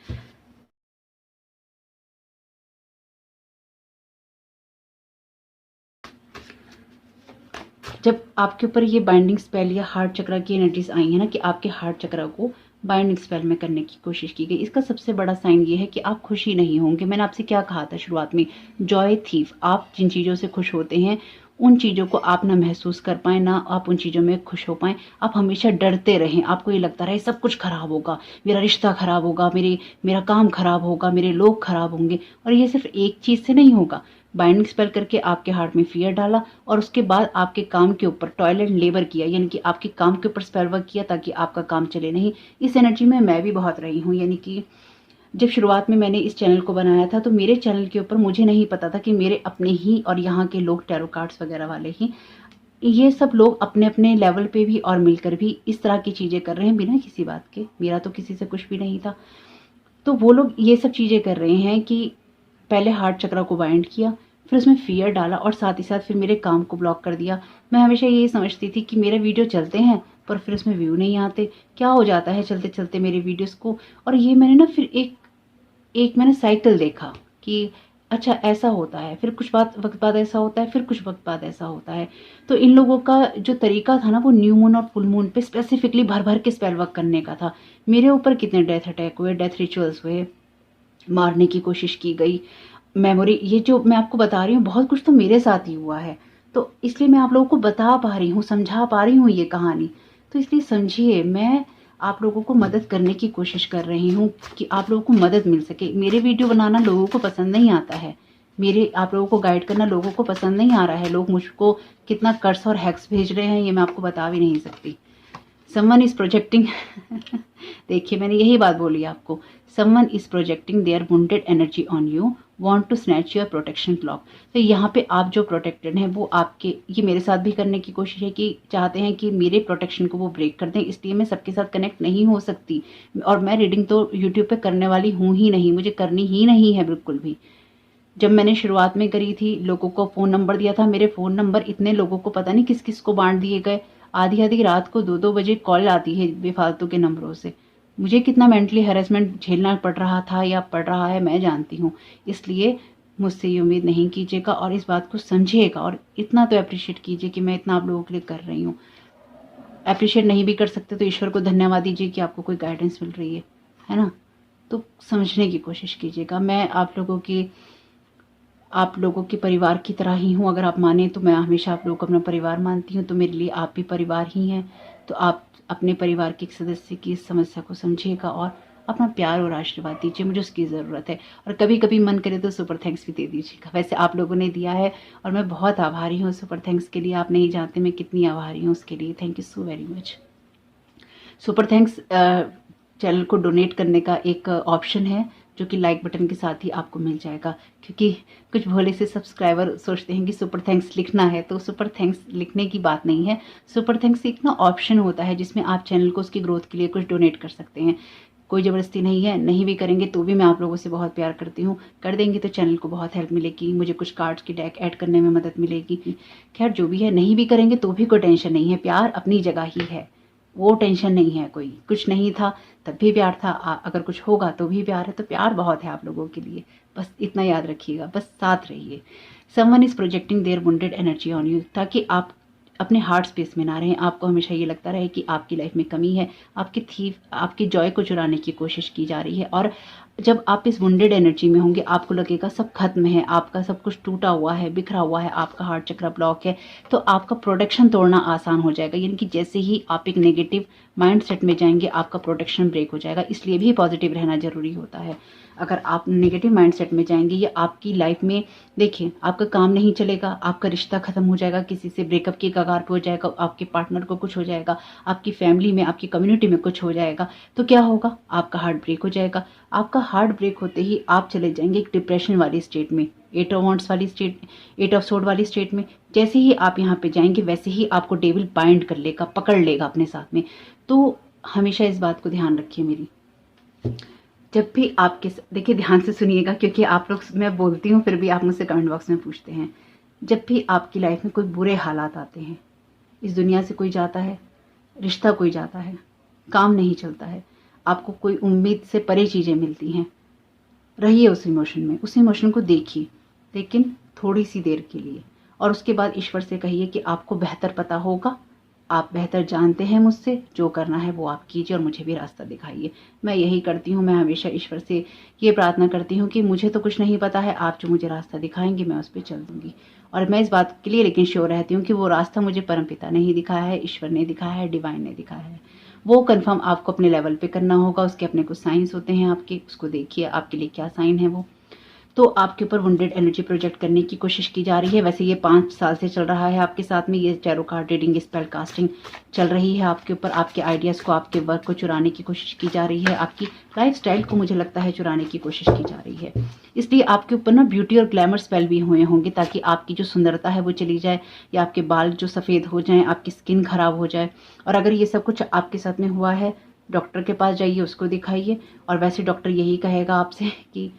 जब आपके ऊपर ये बाइंडिंग स्पेल या हार्ट चक्र की एनर्जीज आई है ना कि आपके हार्ट चक्र को बाइंडिंग स्पेल में करने की कोशिश की गई, इसका सबसे बड़ा साइन ये है कि आप खुशी नहीं होंगे। मैंने आपसे क्या कहा था शुरुआत में, जॉय थीफ। आप जिन चीज़ों से खुश होते हैं उन चीज़ों को आप ना महसूस कर पाए, ना आप उन चीज़ों में खुश हो पाए। आप हमेशा डरते रहें, आपको ये लगता रहे सब कुछ खराब होगा, मेरा रिश्ता खराब होगा, मेरा काम खराब होगा, मेरे लोग खराब होंगे। और ये सिर्फ एक चीज़ से नहीं होगा। बाइंडिंग स्पेल करके आपके हार्ट में फियर डाला और उसके बाद आपके काम के ऊपर टॉयलेट लेबर किया, यानी कि आपके काम के ऊपर स्पेल वर्क किया ताकि आपका काम चले नहीं। इस एनर्जी में मैं भी बहुत रही हूँ। यानी कि जब शुरुआत में मैंने इस चैनल को बनाया था तो मेरे चैनल के ऊपर मुझे नहीं पता था कि मेरे अपने ही और यहाँ के लोग टैरो कार्ड्स वगैरह वाले ही, ये सब लोग अपने अपने लेवल पे भी और मिलकर भी इस तरह की चीज़ें कर रहे हैं बिना किसी बात के। मेरा तो किसी से कुछ भी नहीं था। तो वो लोग ये सब चीज़ें कर रहे हैं कि पहले हार्ट चक्र को बाइंड किया, फिर उसमें फियर डाला और साथ ही साथ फिर मेरे काम को ब्लॉक कर दिया। मैं हमेशा यही समझती थी कि मेरे वीडियो चलते हैं पर फिर उसमें व्यू नहीं आते, क्या हो जाता है चलते चलते मेरे वीडियोस को। और ये मैंने ना फिर एक मैंने साइकिल देखा कि अच्छा ऐसा होता है, फिर कुछ वक्त बाद ऐसा होता है, फिर कुछ वक्त बाद ऐसा होता है। तो इन लोगों का जो तरीका था ना वो न्यू मून और फुल मून पे स्पेसिफिकली भर भर के स्पेल वर्क करने का था। मेरे ऊपर कितने डेथ अटैक हुए, डेथ रिचुअल्स हुए, मारने की कोशिश की गई, मेमोरी, ये जो मैं आपको बता रही हूँ बहुत कुछ तो मेरे साथ ही हुआ है। तो इसलिए मैं आप लोगों को बता पा रही हूँ, समझा पा रही हूँ ये कहानी। तो इसलिए समझिए, मैं आप लोगों को मदद करने की कोशिश कर रही हूँ कि आप लोगों को मदद मिल सके। मेरे वीडियो बनाना लोगों को पसंद नहीं आता है, मेरे आप लोगों को गाइड करना लोगों को पसंद नहीं आ रहा है। लोग मुझको कितना कर्स और हैक्स भेज रहे हैं ये मैं आपको बता भी नहीं सकती। समवन इज प्रोजेक्टिंग देखिए मैंने यही बात बोली आपको, someone is projecting their wounded energy on you, want to snatch your protection cloak. तो यहाँ पे आप जो प्रोटेक्टेड हैं वो आपके, ये मेरे साथ भी करने की कोशिश है कि चाहते हैं कि मेरे प्रोटेक्शन को वो ब्रेक कर दें। इसलिए मैं सबके साथ कनेक्ट नहीं हो सकती और मैं रीडिंग तो यूट्यूब पे करने वाली हूँ ही नहीं, मुझे करनी ही नहीं है बिल्कुल भी। जब मैंने शुरुआत में करी थी लोगों को फ़ोन नंबर दिया था, मेरे फ़ोन नंबर इतने लोगों को पता नहीं किस किस को बांट दिए गए। आधी आधी रात को 2-2 बजे कॉल आती है बेफालतू के नंबरों से। मुझे कितना मेंटली हैरेसमेंट झेलना पड़ रहा था या पड़ रहा है मैं जानती हूँ। इसलिए मुझसे ये उम्मीद नहीं कीजिएगा और इस बात को समझिएगा और इतना तो अप्रिशिएट कीजिए कि मैं इतना आप लोगों के लिए कर रही हूँ। अप्रिशिएट नहीं भी कर सकते तो ईश्वर को धन्यवाद दीजिए कि आपको कोई गाइडेंस मिल रही है ना। तो समझने की कोशिश कीजिएगा। मैं आप लोगों के परिवार की तरह ही हूँ। अगर आप माने तो मैं हमेशा आप लोगों को अपना परिवार मानती हूँ, तो मेरे लिए आप भी परिवार ही हैं। तो आप अपने परिवार के एक सदस्य की इस समस्या को समझिएगा और अपना प्यार और आशीर्वाद दीजिए, मुझे उसकी ज़रूरत है। और कभी कभी मन करे तो सुपर थैंक्स भी दे दीजिएगा। वैसे आप लोगों ने दिया है और मैं बहुत आभारी हूँ सुपर थैंक्स के लिए। आप नहीं जानते मैं कितनी आभारी हूँ उसके लिए। Thank you so very much. Super thanks channel को डोनेट करने का एक ऑप्शन है जो कि लाइक बटन के साथ ही आपको मिल जाएगा। क्योंकि कुछ भोले से सब्सक्राइबर सोचते हैं कि सुपर थैंक्स लिखना है, तो सुपर थैंक्स लिखने की बात नहीं है। सुपर थैंक्स एक ना ऑप्शन होता है जिसमें आप चैनल को उसकी ग्रोथ के लिए कुछ डोनेट कर सकते हैं। कोई ज़बरदस्ती नहीं है, नहीं भी करेंगे तो भी मैं आप लोगों से बहुत प्यार करती हूँ। कर देंगे तो चैनल को बहुत हेल्प मिलेगी, मुझे कुछ कार्ड्स की डेक ऐड करने में मदद मिलेगी। खैर जो भी है, नहीं भी करेंगे तो भी कोई टेंशन नहीं है, प्यार अपनी जगह ही है, वो टेंशन नहीं है कोई। कुछ नहीं था तब भी प्यार था, अगर कुछ होगा तो भी प्यार है। तो प्यार बहुत है आप लोगों के लिए, बस इतना याद रखिएगा, बस साथ रहिए। Someone is projecting their wounded energy on you, ताकि आप अपने हार्ट स्पेस में ना रहें। आपको हमेशा ये लगता रहे कि आपकी लाइफ में कमी है, आपकी जॉय को चुराने की कोशिश की जा रही है। और जब आप इस वुंडेड एनर्जी में होंगे आपको लगेगा सब खत्म है, आपका सब कुछ टूटा हुआ है, बिखरा हुआ है, आपका हार्ट चक्र ब्लॉक है। तो आपका प्रोटेक्शन तोड़ना आसान हो जाएगा। यानी कि जैसे ही आप एक नेगेटिव माइंड सेट में जाएंगे आपका प्रोटेक्शन ब्रेक हो जाएगा। इसलिए भी पॉजिटिव रहना जरूरी होता है। अगर आप नेगेटिव माइंड सेट में जाएंगे या आपकी लाइफ में, देखिए आपका काम नहीं चलेगा, आपका रिश्ता खत्म हो जाएगा, किसी से ब्रेकअप की कगार पे हो जाएगा, आपके पार्टनर को कुछ हो जाएगा, आपकी फैमिली में, आपकी कम्युनिटी में कुछ हो जाएगा, तो क्या होगा, आपका हार्ट ब्रेक हो जाएगा। आपका हार्ट ब्रेक होते ही आप चले जाएंगे एक डिप्रेशन वाली स्टेट में। 8 ऑफ वांड्स वाली स्टेट, 8 ऑफ सोर्ड वाली स्टेट में। जैसे ही आप यहाँ पे जाएंगे वैसे ही आपको डेविल बाइंड कर लेगा, पकड़ लेगा अपने साथ में। तो हमेशा इस बात को ध्यान रखिए मेरी। जब भी आपके, देखिए ध्यान से सुनिएगा क्योंकि आप लोग, मैं बोलती हूँ फिर भी आप मुझसे कमेंट बॉक्स में पूछते हैं। जब भी आपकी लाइफ में कोई बुरे हालात आते हैं, इस दुनिया से कोई जाता है, रिश्ता कोई जाता है, काम नहीं चलता है, आपको कोई उम्मीद से परे चीज़ें मिलती हैं, रहिए उस इमोशन में, उस इमोशन को देखिए, लेकिन थोड़ी सी देर के लिए, और उसके बाद ईश्वर से कहिए कि आपको बेहतर पता होगा, आप बेहतर जानते हैं मुझसे, जो करना है वो आप कीजिए और मुझे भी रास्ता दिखाइए। मैं यही करती हूँ, मैं हमेशा ईश्वर से ये प्रार्थना करती हूँ कि मुझे तो कुछ नहीं पता है, आप जो मुझे रास्ता दिखाएंगे मैं उस पर चल दूंगी। और मैं इस बात के लिए लेकिन श्योर रहती हूँ कि वो रास्ता मुझे परमपिता ने ही दिखाया है, ईश्वर ने दिखाया है, डिवाइन ने दिखाया है। वो कंफर्म आपको अपने लेवल पे करना होगा, उसके अपने कुछ साइंस होते हैं आपके, उसको देखिए आपके लिए क्या साइन है वो। तो आपके ऊपर वुंडेड एनर्जी प्रोजेक्ट करने की कोशिश की जा रही है। वैसे ये 5 साल से चल रहा है आपके साथ में, ये tarot card reading, spell casting चल रही है आपके ऊपर। आपके आइडियाज़ को, आपके वर्क को चुराने की कोशिश की जा रही है, आपकी लाइफस्टाइल को मुझे लगता है चुराने की कोशिश की जा रही है। इसलिए आपके ऊपर ना ब्यूटी और ग्लैमर स्पेल भी हुए होंगे, ताकि आपकी जो सुंदरता है वो चली जाए, या आपके बाल जो सफ़ेद हो जाएं, आपकी स्किन खराब हो जाए। और अगर ये सब कुछ आपके साथ में हुआ है, डॉक्टर के पास जाइए, उसको दिखाइए। और वैसे डॉक्टर यही कहेगा आपसे कि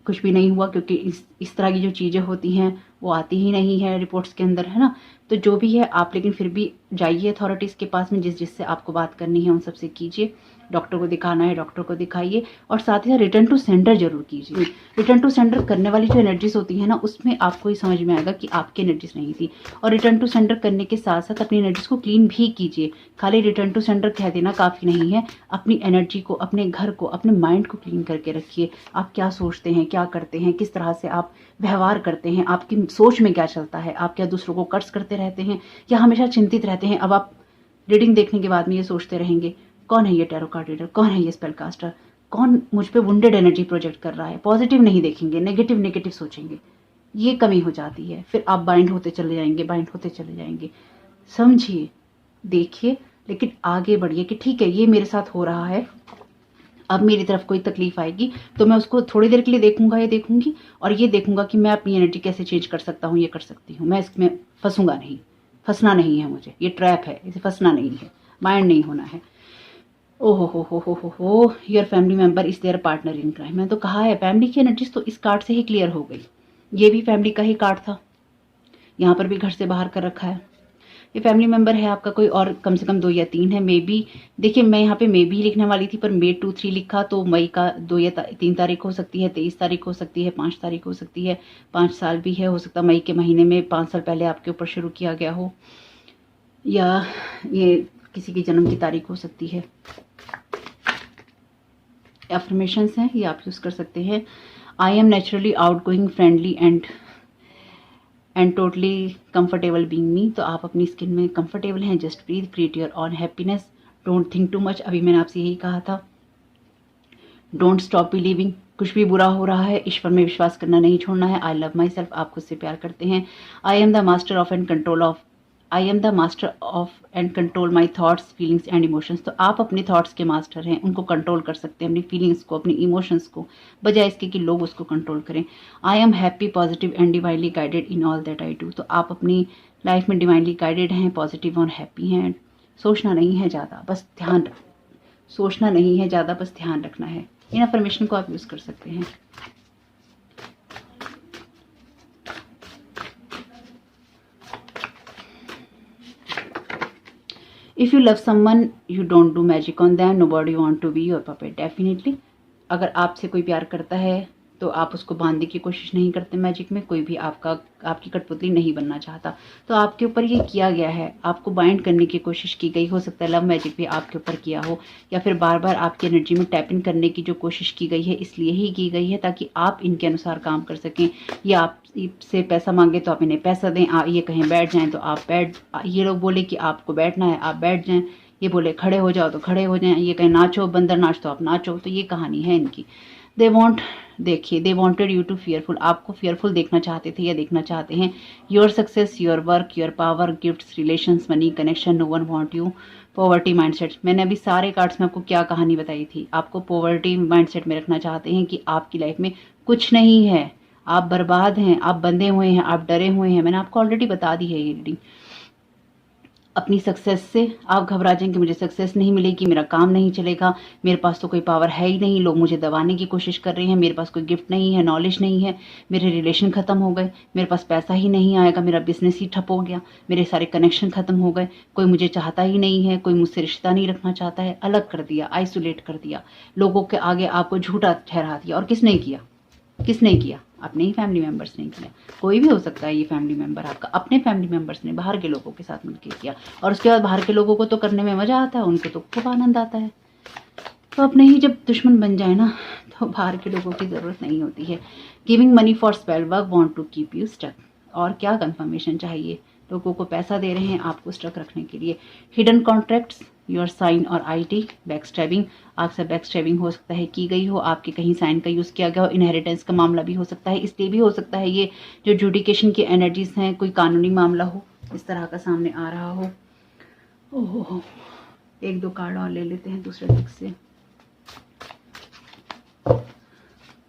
कुछ भी नहीं हुआ, क्योंकि इस तरह की जो चीज़ें होती हैं वो आती ही नहीं है रिपोर्ट्स के अंदर, है ना। तो जो भी है आप लेकिन फिर भी जाइए अथॉरिटीज़ के पास में, जिससे आपको बात करनी है उन सबसे कीजिए। डॉक्टर को दिखाना है डॉक्टर को दिखाइए, और साथ ही साथ रिटर्न टू सेंडर जरूर कीजिए। रिटर्न टू सेंडर करने वाली जो एनर्जीज होती है ना, उसमें आपको ये समझ में आएगा कि आपकी एनर्जीज नहीं थी। और रिटर्न टू सेंडर करने के साथ साथ अपनी एनर्जीज को क्लीन भी कीजिए। खाली रिटर्न टू सेंडर कह देना काफ़ी नहीं है, अपनी एनर्जी को, अपने घर को, अपने माइंड को क्लीन करके रखिए। आप क्या सोचते हैं, क्या करते हैं, किस तरह से आप व्यवहार करते हैं, आपकी सोच में क्या चलता है, आप क्या दूसरों को कर्ज करते रहते हैं या हमेशा चिंतित रहते हैं। अब आप रीडिंग देखने के बाद में ये सोचते रहेंगे, कौन है ये टैरो कार्ड रीडर, कौन है ये स्पेल कास्टर, कौन मुझ पे वुंडेड एनर्जी प्रोजेक्ट कर रहा है। पॉजिटिव नहीं देखेंगे, नेगेटिव सोचेंगे, ये कमी हो जाती है। फिर आप बाइंड होते चले जाएंगे। समझिए, देखिए, लेकिन आगे बढ़िए कि ठीक है ये मेरे साथ हो रहा है, अब मेरी तरफ कोई तकलीफ आएगी तो मैं उसको थोड़ी देर के लिए देखूंगा या देखूंगी, और ये देखूंगा कि मैं अपनी एनर्जी कैसे चेंज कर सकता हूँ, ये कर सकती हूँ। मैं इसमें फंसूंगा नहीं, फंसना नहीं है मुझे, ये ट्रैप है, इसे फंसना नहीं है, माइंड नहीं होना है। ओहो हो, your family member is there partner in crime. मैंने तो कहा है फैमिली की एनर्जीज तो इस कार्ड से ही क्लियर हो गई। ये भी फैमिली का ही कार्ड था, यहाँ पर भी घर से बाहर कर रखा है। ये फैमिली मेंबर है आपका कोई, और कम से कम 2 या 3 है। मे बी, देखिए मैं यहाँ पे मे बी लिखने वाली थी पर मे 2 3 लिखा, तो मई का 2 या 3 तारीख हो सकती है, 23 तारीख हो सकती है, 5 तारीख हो सकती है, 5 साल भी है, हो सकता है मई के महीने में 5 साल पहले आपके ऊपर शुरू किया गया हो, या ये किसी की जन्म की तारीख हो सकती है। एफर्मेशंस हैं, ये आप यूज़ कर सकते हैं। I am naturally outgoing, friendly and totally comfortable being me. तो आप अपनी स्किन में कंफर्टेबल हैं। Just breathe, create your own happiness, don't think too much. अभी मैंने आपसे यही कहा था, डोंट स्टॉप बिलीविंग। कुछ भी बुरा हो रहा है, ईश्वर में विश्वास करना नहीं छोड़ना है। आई लव माई सेल्फ, आप खुद से प्यार करते हैं। I am the master of and control my thoughts, feelings and emotions. तो आप अपने थॉट्स के मास्टर हैं, उनको कंट्रोल कर सकते हैं, अपनी फीलिंग्स को, अपनी इमोशंस को, बजाय इसके कि लोग उसको कंट्रोल करें। I am happy, positive and divinely guided in all that I do. तो आप अपनी लाइफ में डिवाइनली गाइडेड हैं, पॉजिटिव और हैप्पी हैं। सोचना नहीं है ज़्यादा, बस ध्यान सोचना नहीं है ज़्यादा, बस ध्यान रखना है। इन अफर्मेशन को आप यूज़ कर सकते हैं। If you love someone you don't do magic on them, nobody want to be your puppet. Definitely अगर आपसे कोई प्यार करता है तो आप उसको बांधने की कोशिश नहीं करते मैजिक में। कोई भी आपकी कठपुतली नहीं बनना चाहता। तो आपके ऊपर ये किया गया है, आपको बाइंड करने की कोशिश की गई। हो सकता है लव मैजिक भी आपके ऊपर किया हो, या फिर बार बार आपकी एनर्जी में टैप इन करने की जो कोशिश की गई है इसलिए ही की गई है, ताकि आप इनके अनुसार काम कर सकें। या आपसे पैसा मांगे तो आप इन्हें पैसा दें, ये कहें बैठ जाएं तो आप ये लोग बोले कि आपको बैठना है आप बैठ जाएं, ये बोले खड़े हो जाओ तो खड़े हो जाएं, ये कहें नाचो बंदर नाच तो आप नाचो। तो ये कहानी है इनकी। They wanted you to fearful, आपको फियरफुल देखना चाहते थे या देखना चाहते हैं। Your success, your work, your power, gifts, relations, money, connection, no one want you. Poverty mindset, मैंने अभी सारे कार्ड्स में आपको क्या कहानी बताई थी। आपको पॉवर्टी माइंडसेट में रखना चाहते हैं कि आपकी लाइफ में कुछ नहीं है, आप बर्बाद हैं, आप बंधे हुए हैं, आप डरे हुए हैं। मैंने आपको ऑलरेडी बता दी है ये रीडिंग। अपनी सक्सेस से आप घबरा जाएंगे, मुझे सक्सेस नहीं मिलेगी, मेरा काम नहीं चलेगा, मेरे पास तो कोई पावर है ही नहीं, लोग मुझे दबाने की कोशिश कर रहे हैं, मेरे पास कोई गिफ्ट नहीं है, नॉलेज नहीं है, मेरे रिलेशन खत्म हो गए, मेरे पास पैसा ही नहीं आएगा, मेरा बिजनेस ही ठप हो गया, मेरे सारे कनेक्शन खत्म हो गए, कोई मुझे चाहता ही नहीं है, कोई मुझसे रिश्ता नहीं रखना चाहता है। अलग कर दिया, आइसोलेट कर दिया, लोगों के आगे आपको झूठा ठहरा दिया। और किसने किया? किसने किया? अपने ही फैमिली मेंबर्स ने किया। कोई भी हो सकता है ये फैमिली मेंबर आपका, अपने फैमिली मेंबर्स ने बाहर के लोगों के साथ मिलकर किया। और उसके बाद बाहर के लोगों को तो करने में मजा आता है, उनको तो खूब आनंद आता है। तो अपने ही जब दुश्मन बन जाए ना, तो बाहर के लोगों की जरूरत नहीं होती है। Giving money for spell work, want to keep you stuck. और क्या कंफर्मेशन चाहिए? लोगों को पैसा दे रहे हैं आपको स्टक रखने के लिए। हिडन कॉन्ट्रैक्ट्स, योर साइन और आईटी, बैकस्टैबिंग, आपसे बैकस्टैबिंग हो सकता है की गई हो, आपके कहीं साइन का यूज किया गया हो, इनहेरिटेंस का मामला भी हो सकता है। इसलिए भी हो सकता है ये जो जुडिकेशन की एनर्जीज हैं, कोई कानूनी मामला हो, इस तरह का सामने आ रहा हो। ओहो, एक दो कार्ड और ले लेते हैं दूसरे डेक से।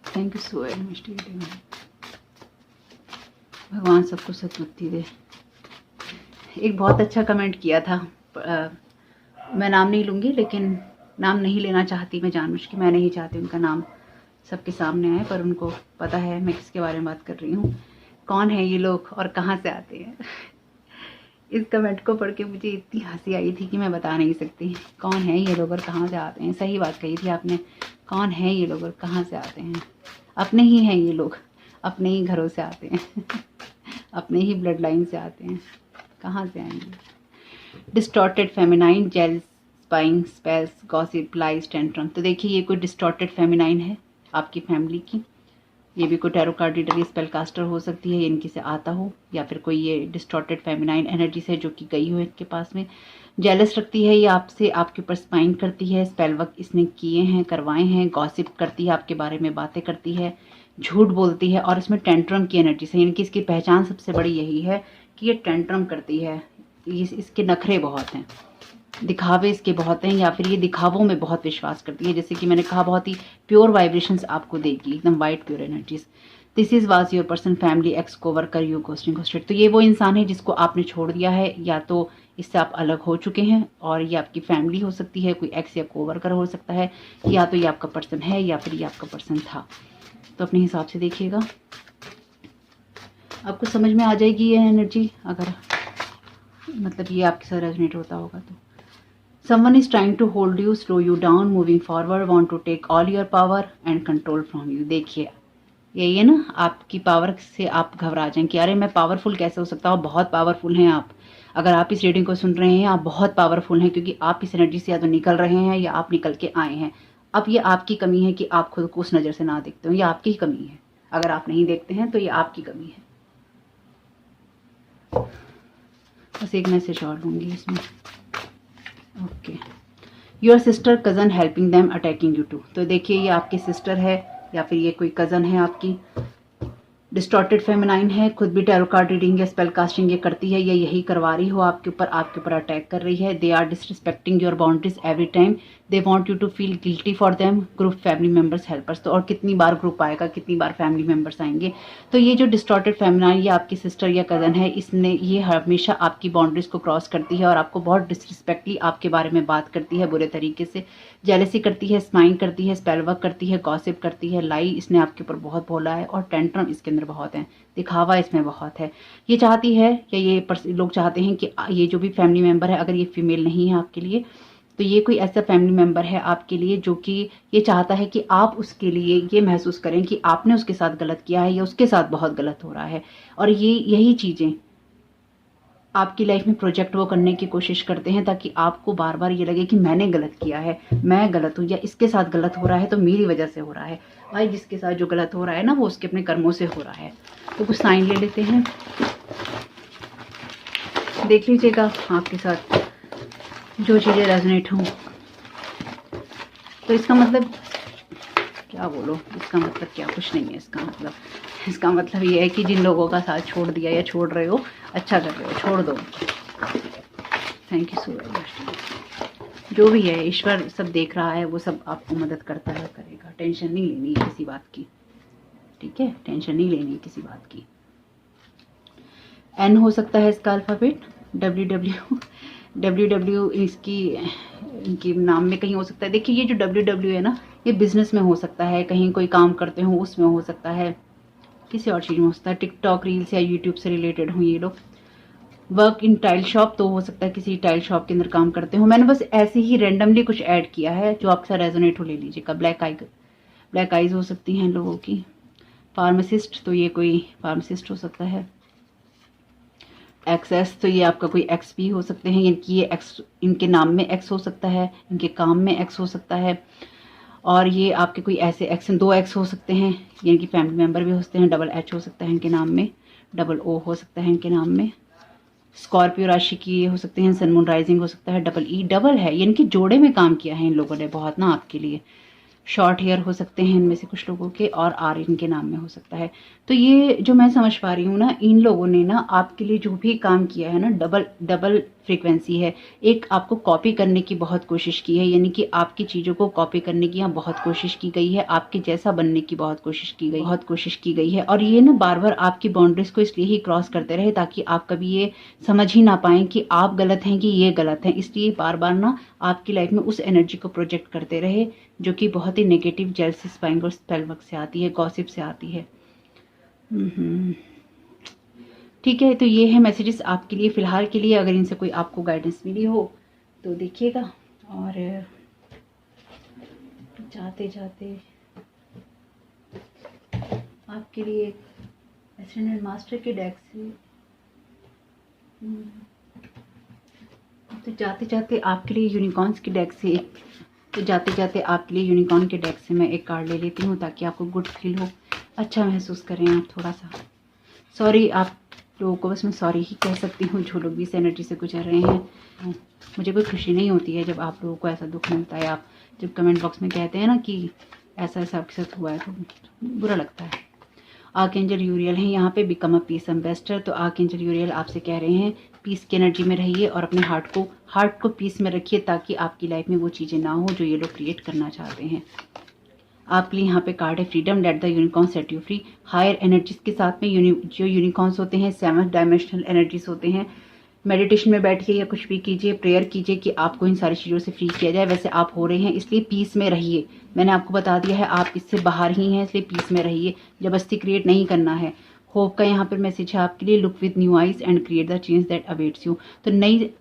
Thank you so much. भगवान सबको सद्बुद्धि दे। एक बहुत अच्छा कमेंट किया था, मैं नाम नहीं लूँगी, लेकिन नाम नहीं लेना चाहती मैं जानबूझ के, मैं नहीं चाहती उनका नाम सबके सामने आए, पर उनको पता है मैं किसके बारे में बात कर रही हूँ। कौन है ये लोग और कहाँ से आते हैं? इस कमेंट को पढ़ के मुझे इतनी हंसी आई थी कि मैं बता नहीं सकती। कौन है ये लोग और कहाँ से आते हैं? सही बात कही थी आपने, कौन है ये लोग और कहाँ से आते हैं? अपने ही हैं ये लोग, अपने ही घरों से आते हैं अपने ही ब्लड लाइन से आते हैं, कहाँ से आएंगे? Distorted feminine, jealous, spying, spells, gossip, lies, tantrum. तो देखिए ये कोई डिस्टॉर्टेड फेमिनाइन है आपकी फैमिली की। ये भी कोई tarot card reader, spell caster हो सकती है, इनकी से आता हो, या फिर कोई ये डिस्टॉर्टेड फेमिनाइन एनर्जी से जो कि गई हो इनके पास में। जेलस रखती है ये आपसे, आपके ऊपर स्पाइन करती है, स्पेल वर्क इसने किए हैं, करवाए हैं, गॉसिप करती है, आपके बारे में बातें करती है, झूठ बोलती है, और इसमें टेंट्रम की एनर्जी से, यानी कि इसकी पहचान सबसे बड़ी यही है कि ये टेंट्रम करती है। इसके नखरे बहुत हैं, दिखावे इसके बहुत हैं, या फिर ये दिखावों में बहुत विश्वास करती है। जैसे कि मैंने कहा, बहुत ही प्योर वाइब्रेशंस आपको देगी, एकदम white pure energies. This is was your person, family, x, co-worker, you, ghosting, ghosted. तो ये वो इंसान है जिसको आपने छोड़ दिया है, या तो इससे आप अलग हो चुके हैं, और ये आपकी फैमिली हो सकती है, कोई एक्स या कोवर्कर हो सकता है, या तो ये आपका पर्सन है या फिर ये आपका पर्सन था। तो अपने हिसाब से देखिएगा, आपको समझ में आ जाएगी ये एनर्जी, अगर मतलब ये आपके साथ रेजोनेट होता होगा तो। Someone is trying to hold you, slow you down, moving forward, want to take all your power and control from you। देखिए यही है ना, आपकी पावर से आप घबरा जाएं कि अरे मैं पावरफुल कैसे हो सकता हूँ? बहुत पावरफुल हैं आप। अगर आप इस रीडिंग को सुन रहे हैं, आप बहुत पावरफुल हैं, क्योंकि आप इस एनर्जी से या तो निकल रहे हैं या आप निकल के आए हैं। अब ये आपकी कमी है कि आप खुद को उस नज़र से ना देखते हो, ये आपकी ही कमी है। अगर आप नहीं देखते हैं तो ये आपकी कमी है। बस एक मैसेज और लूँगी इसमें। Okay, your sister, cousin, helping them, attacking you too. तो देखिए ये आपकी सिस्टर है या फिर ये कोई कज़न है आपकी। डिस्टॉर्टेड फेमिनाइन है, खुद भी टैरो कार्ड रीडिंग या स्पेल कास्टिंग ये करती है, या यही करवा रही हो आपके ऊपर अटैक कर रही है। They are disrespecting your boundaries every time, they want you to feel guilty for them. Group, family members, helpers. तो और कितनी बार ग्रुप आएगा, कितनी बार फैमिली मेंबर्स आएंगे? तो ये जो डिस्टॉर्टेड फेमिनाइन, ये आपकी सिस्टर या कज़न है, इसने ये हमेशा आपकी बाउंड्रीज को क्रॉस करती है और आपको बहुत डिसरिस्पेक्टली आपके बारे में बात करती है, बुरे तरीके से जेलसी करती है, स्माइल करती है, स्पेल वर्क करती है, गॉसिप करती है, लाई इसने आपके ऊपर बहुत बोला है, और टेंट्रम इसके अंदर बहुत है, दिखावा इसमें बहुत है। ये चाहती है, या ये लोग चाहते हैं कि ये जो भी फैमिली मेंबर है, अगर ये फीमेल नहीं है आपके लिए, तो ये कोई ऐसा फैमिली मेंबर है आपके लिए जो कि ये चाहता है कि आप उसके लिए ये महसूस करें कि आपने उसके साथ गलत किया है या उसके साथ बहुत गलत हो रहा है। और ये यही चीज़ें आपकी लाइफ में प्रोजेक्ट वो करने की कोशिश करते हैं, ताकि आपको बार बार ये लगे कि मैंने गलत किया है, मैं गलत हूँ, या इसके साथ गलत हो रहा है तो मेरी वजह से हो रहा है। भाई जिसके साथ जो गलत हो रहा है ना, वो उसके अपने कर्मों से हो रहा है। तो कुछ साइन ले लेते हैं, देख लीजिएगा आपके साथ जो चीज़ें रेजोनेट हों। तो इसका मतलब क्या बोलो, इसका मतलब क्या, कुछ नहीं है इसका मतलब ये है कि जिन लोगों का साथ छोड़ दिया या छोड़ रहे हो, अच्छा कर रहे हो, छोड़ दो। Thank you so much. जो भी है, ईश्वर सब देख रहा है, वो सब आपको मदद करता है, करेगा, टेंशन नहीं लेनी है किसी बात की। ठीक है, टेंशन नहीं लेनी किसी बात की। एन हो सकता है इसका अल्फ़ाबेट, डब्ल्यू इनकी नाम में कहीं हो सकता है। देखिए ये जो डब्ल्यू है ना, ये बिजनेस में हो सकता है, कहीं कोई काम करते हो उसमें हो सकता है, किसी और चीज़ में हो सकता है, टिकटॉक रील्स या यूट्यूब से रिलेटेड हो ये लोग। वर्क इन टाइल शॉप, तो हो सकता है किसी टाइल शॉप के अंदर काम करते हो। मैंने बस ऐसे ही रैंडमली कुछ ऐड किया है, जो आपके साथ रेजोनेट हो ले लीजिएगा। ब्लैक आईज हो सकती हैं लोगों की। फार्मासिस्ट, तो ये कोई फार्मासिस्ट हो सकता है। एक्सेस, तो ये आपका कोई एक्स भी हो सकते हैं, यानी कि ये एक्स, इनके नाम में एक्स हो सकता है, इनके काम में एक्स हो सकता है। और ये आपके कोई ऐसे एक्स, 2 एक्स हो सकते हैं, यानी कि फैमिली मेंबर भी हो सकते हैं। डबल एच हो सकता है इनके नाम में, डबल ओ हो सकता है इनके नाम में। स्कॉर्पियो राशि की हो सकते हैं, सन मून राइजिंग हो सकता है। डबल ई डबल है, यानी कि जोड़े में काम किया है इन लोगों ने बहुत ना आपके लिए। शॉर्ट हेयर हो सकते हैं इनमें से कुछ लोगों के, और आर इनके नाम में हो सकता है। तो ये जो मैं समझ पा रही हूँ ना, इन लोगों ने ना आपके लिए जो भी काम किया है ना, डबल फ्रीक्वेंसी है। एक आपको कॉपी करने की बहुत कोशिश की है, यानी कि आपकी चीज़ों को कॉपी करने की यहाँ बहुत कोशिश की गई है, आपके जैसा बनने की बहुत कोशिश की गई है। और ये ना बार बार आपकी बाउंड्रीज को इसलिए ही क्रॉस करते रहे ताकि आप कभी ये समझ ही ना पाएं कि आप गलत हैं कि ये गलत है। इसलिए बार बार ना आपकी लाइफ में उस एनर्जी को प्रोजेक्ट करते रहे जो कि बहुत ही नेगेटिव, जेलसी, स्पाइंग और स्पेल वर्क से आती है, गॉसिप से आती है। ठीक है, तो ये है मैसेजेस आपके लिए फ़िलहाल के लिए। अगर इनसे कोई आपको गाइडेंस मिली हो तो देखिएगा। और जाते जाते आपके लिए एसेंडेंट मास्टर के डेक से, तो जाते जाते आपके लिए यूनिकॉर्न्स के डेक से मैं एक कार्ड ले लेती हूँ, ताकि आपको गुड फील हो, अच्छा महसूस करें आप थोड़ा सा। सॉरी, आप लोगों को बस मैं सॉरी ही कह सकती हूँ जो लोग भी इस एनर्जी से गुजर रहे हैं। मुझे कोई खुशी नहीं होती है जब आप लोगों को ऐसा दुख मिलता है। आप जब कमेंट बॉक्स में कहते हैं ना कि ऐसा ऐसा आपके साथ हुआ है, तो बुरा लगता है। आर्कएंजल यूरियल है यहाँ पे, बिकम अ पीस एम्बेसडर। तो आर्कएंजल यूरियल आपसे कह रहे हैं पीस की एनर्जी में रहिए और अपने हार्ट को पीस में रखिए, ताकि आपकी लाइफ में वो चीज़ें ना हो जो ये लोग क्रिएट करना चाहते हैं। आपके लिए यहाँ पे कार्ड है freedom, let the unicorn set you free. Higher energies के साथ में जो यूनिकॉर्न्स होते हैं, 7th डायमेंशनल एनर्जीज होते हैं। मेडिटेशन में बैठिए या कुछ भी कीजिए, प्रेयर कीजिए कि आपको इन सारी चीज़ों से फ्री किया जाए। वैसे आप हो रहे हैं, इसलिए पीस में रहिए। मैंने आपको बता दिया है आप इससे बाहर ही हैं, इसलिए पीस में रहिए, जबरदस्ती क्रिएट नहीं करना है। होप का यहाँ पर मैसेज है आपके लिए, look with new eyes and create the change that awaits you. तो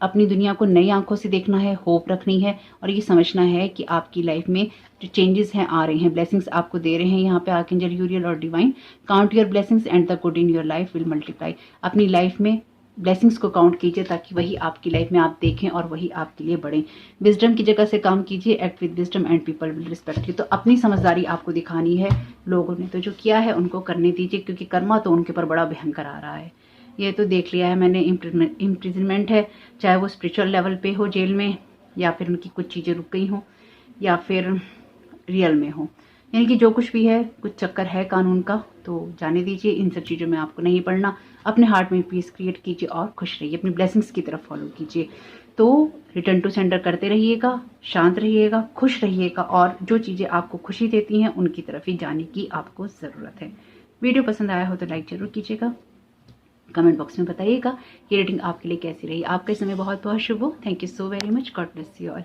अपनी दुनिया को नई आंखों से देखना है, होप रखनी है, और ये समझना है कि आपकी लाइफ में जो चेंजेस हैं आ रहे हैं, ब्लेसिंग्स आपको दे रहे हैं यहाँ पे आर्कएंजल यूरियल और divine. Count your blessings and the good in your life will multiply. अपनी लाइफ में ब्लेसिंग्स को काउंट कीजिए, ताकि वही आपकी लाइफ में आप देखें और वही आपके लिए बढ़े। विजडम की जगह से काम कीजिए, act with wisdom and people will respect you. तो अपनी समझदारी आपको दिखानी है। लोगों ने तो जो किया है उनको करने दीजिए, क्योंकि कर्मा तो उनके ऊपर बड़ा भयंकर आ रहा है। ये तो देख लिया है मैंने, इम्प्रिजनमेंट है, चाहे वो स्पिरिचुअल लेवल पे हो जेल में, या फिर उनकी कुछ चीज़ें रुक गई हों, या फिर रियल में हो, यानी कि जो कुछ भी है, कुछ चक्कर है कानून का, तो जाने दीजिए। इन सब चीज़ों में आपको नहीं पड़ना। अपने हार्ट में पीस क्रिएट कीजिए और खुश रहिए, अपनी ब्लेसिंग्स की तरफ फॉलो कीजिए। तो रिटर्न टू सेंटर करते रहिएगा, शांत रहिएगा, खुश रहिएगा, और जो चीज़ें आपको खुशी देती हैं उनकी तरफ ही जाने की आपको ज़रूरत है। वीडियो पसंद आया हो तो लाइक ज़रूर कीजिएगा, कमेंट बॉक्स में बताइएगा ये रीडिंग आपके लिए कैसी रही। आपका समय बहुत बहुत शुभ हो। Thank you so very much. God bless you all.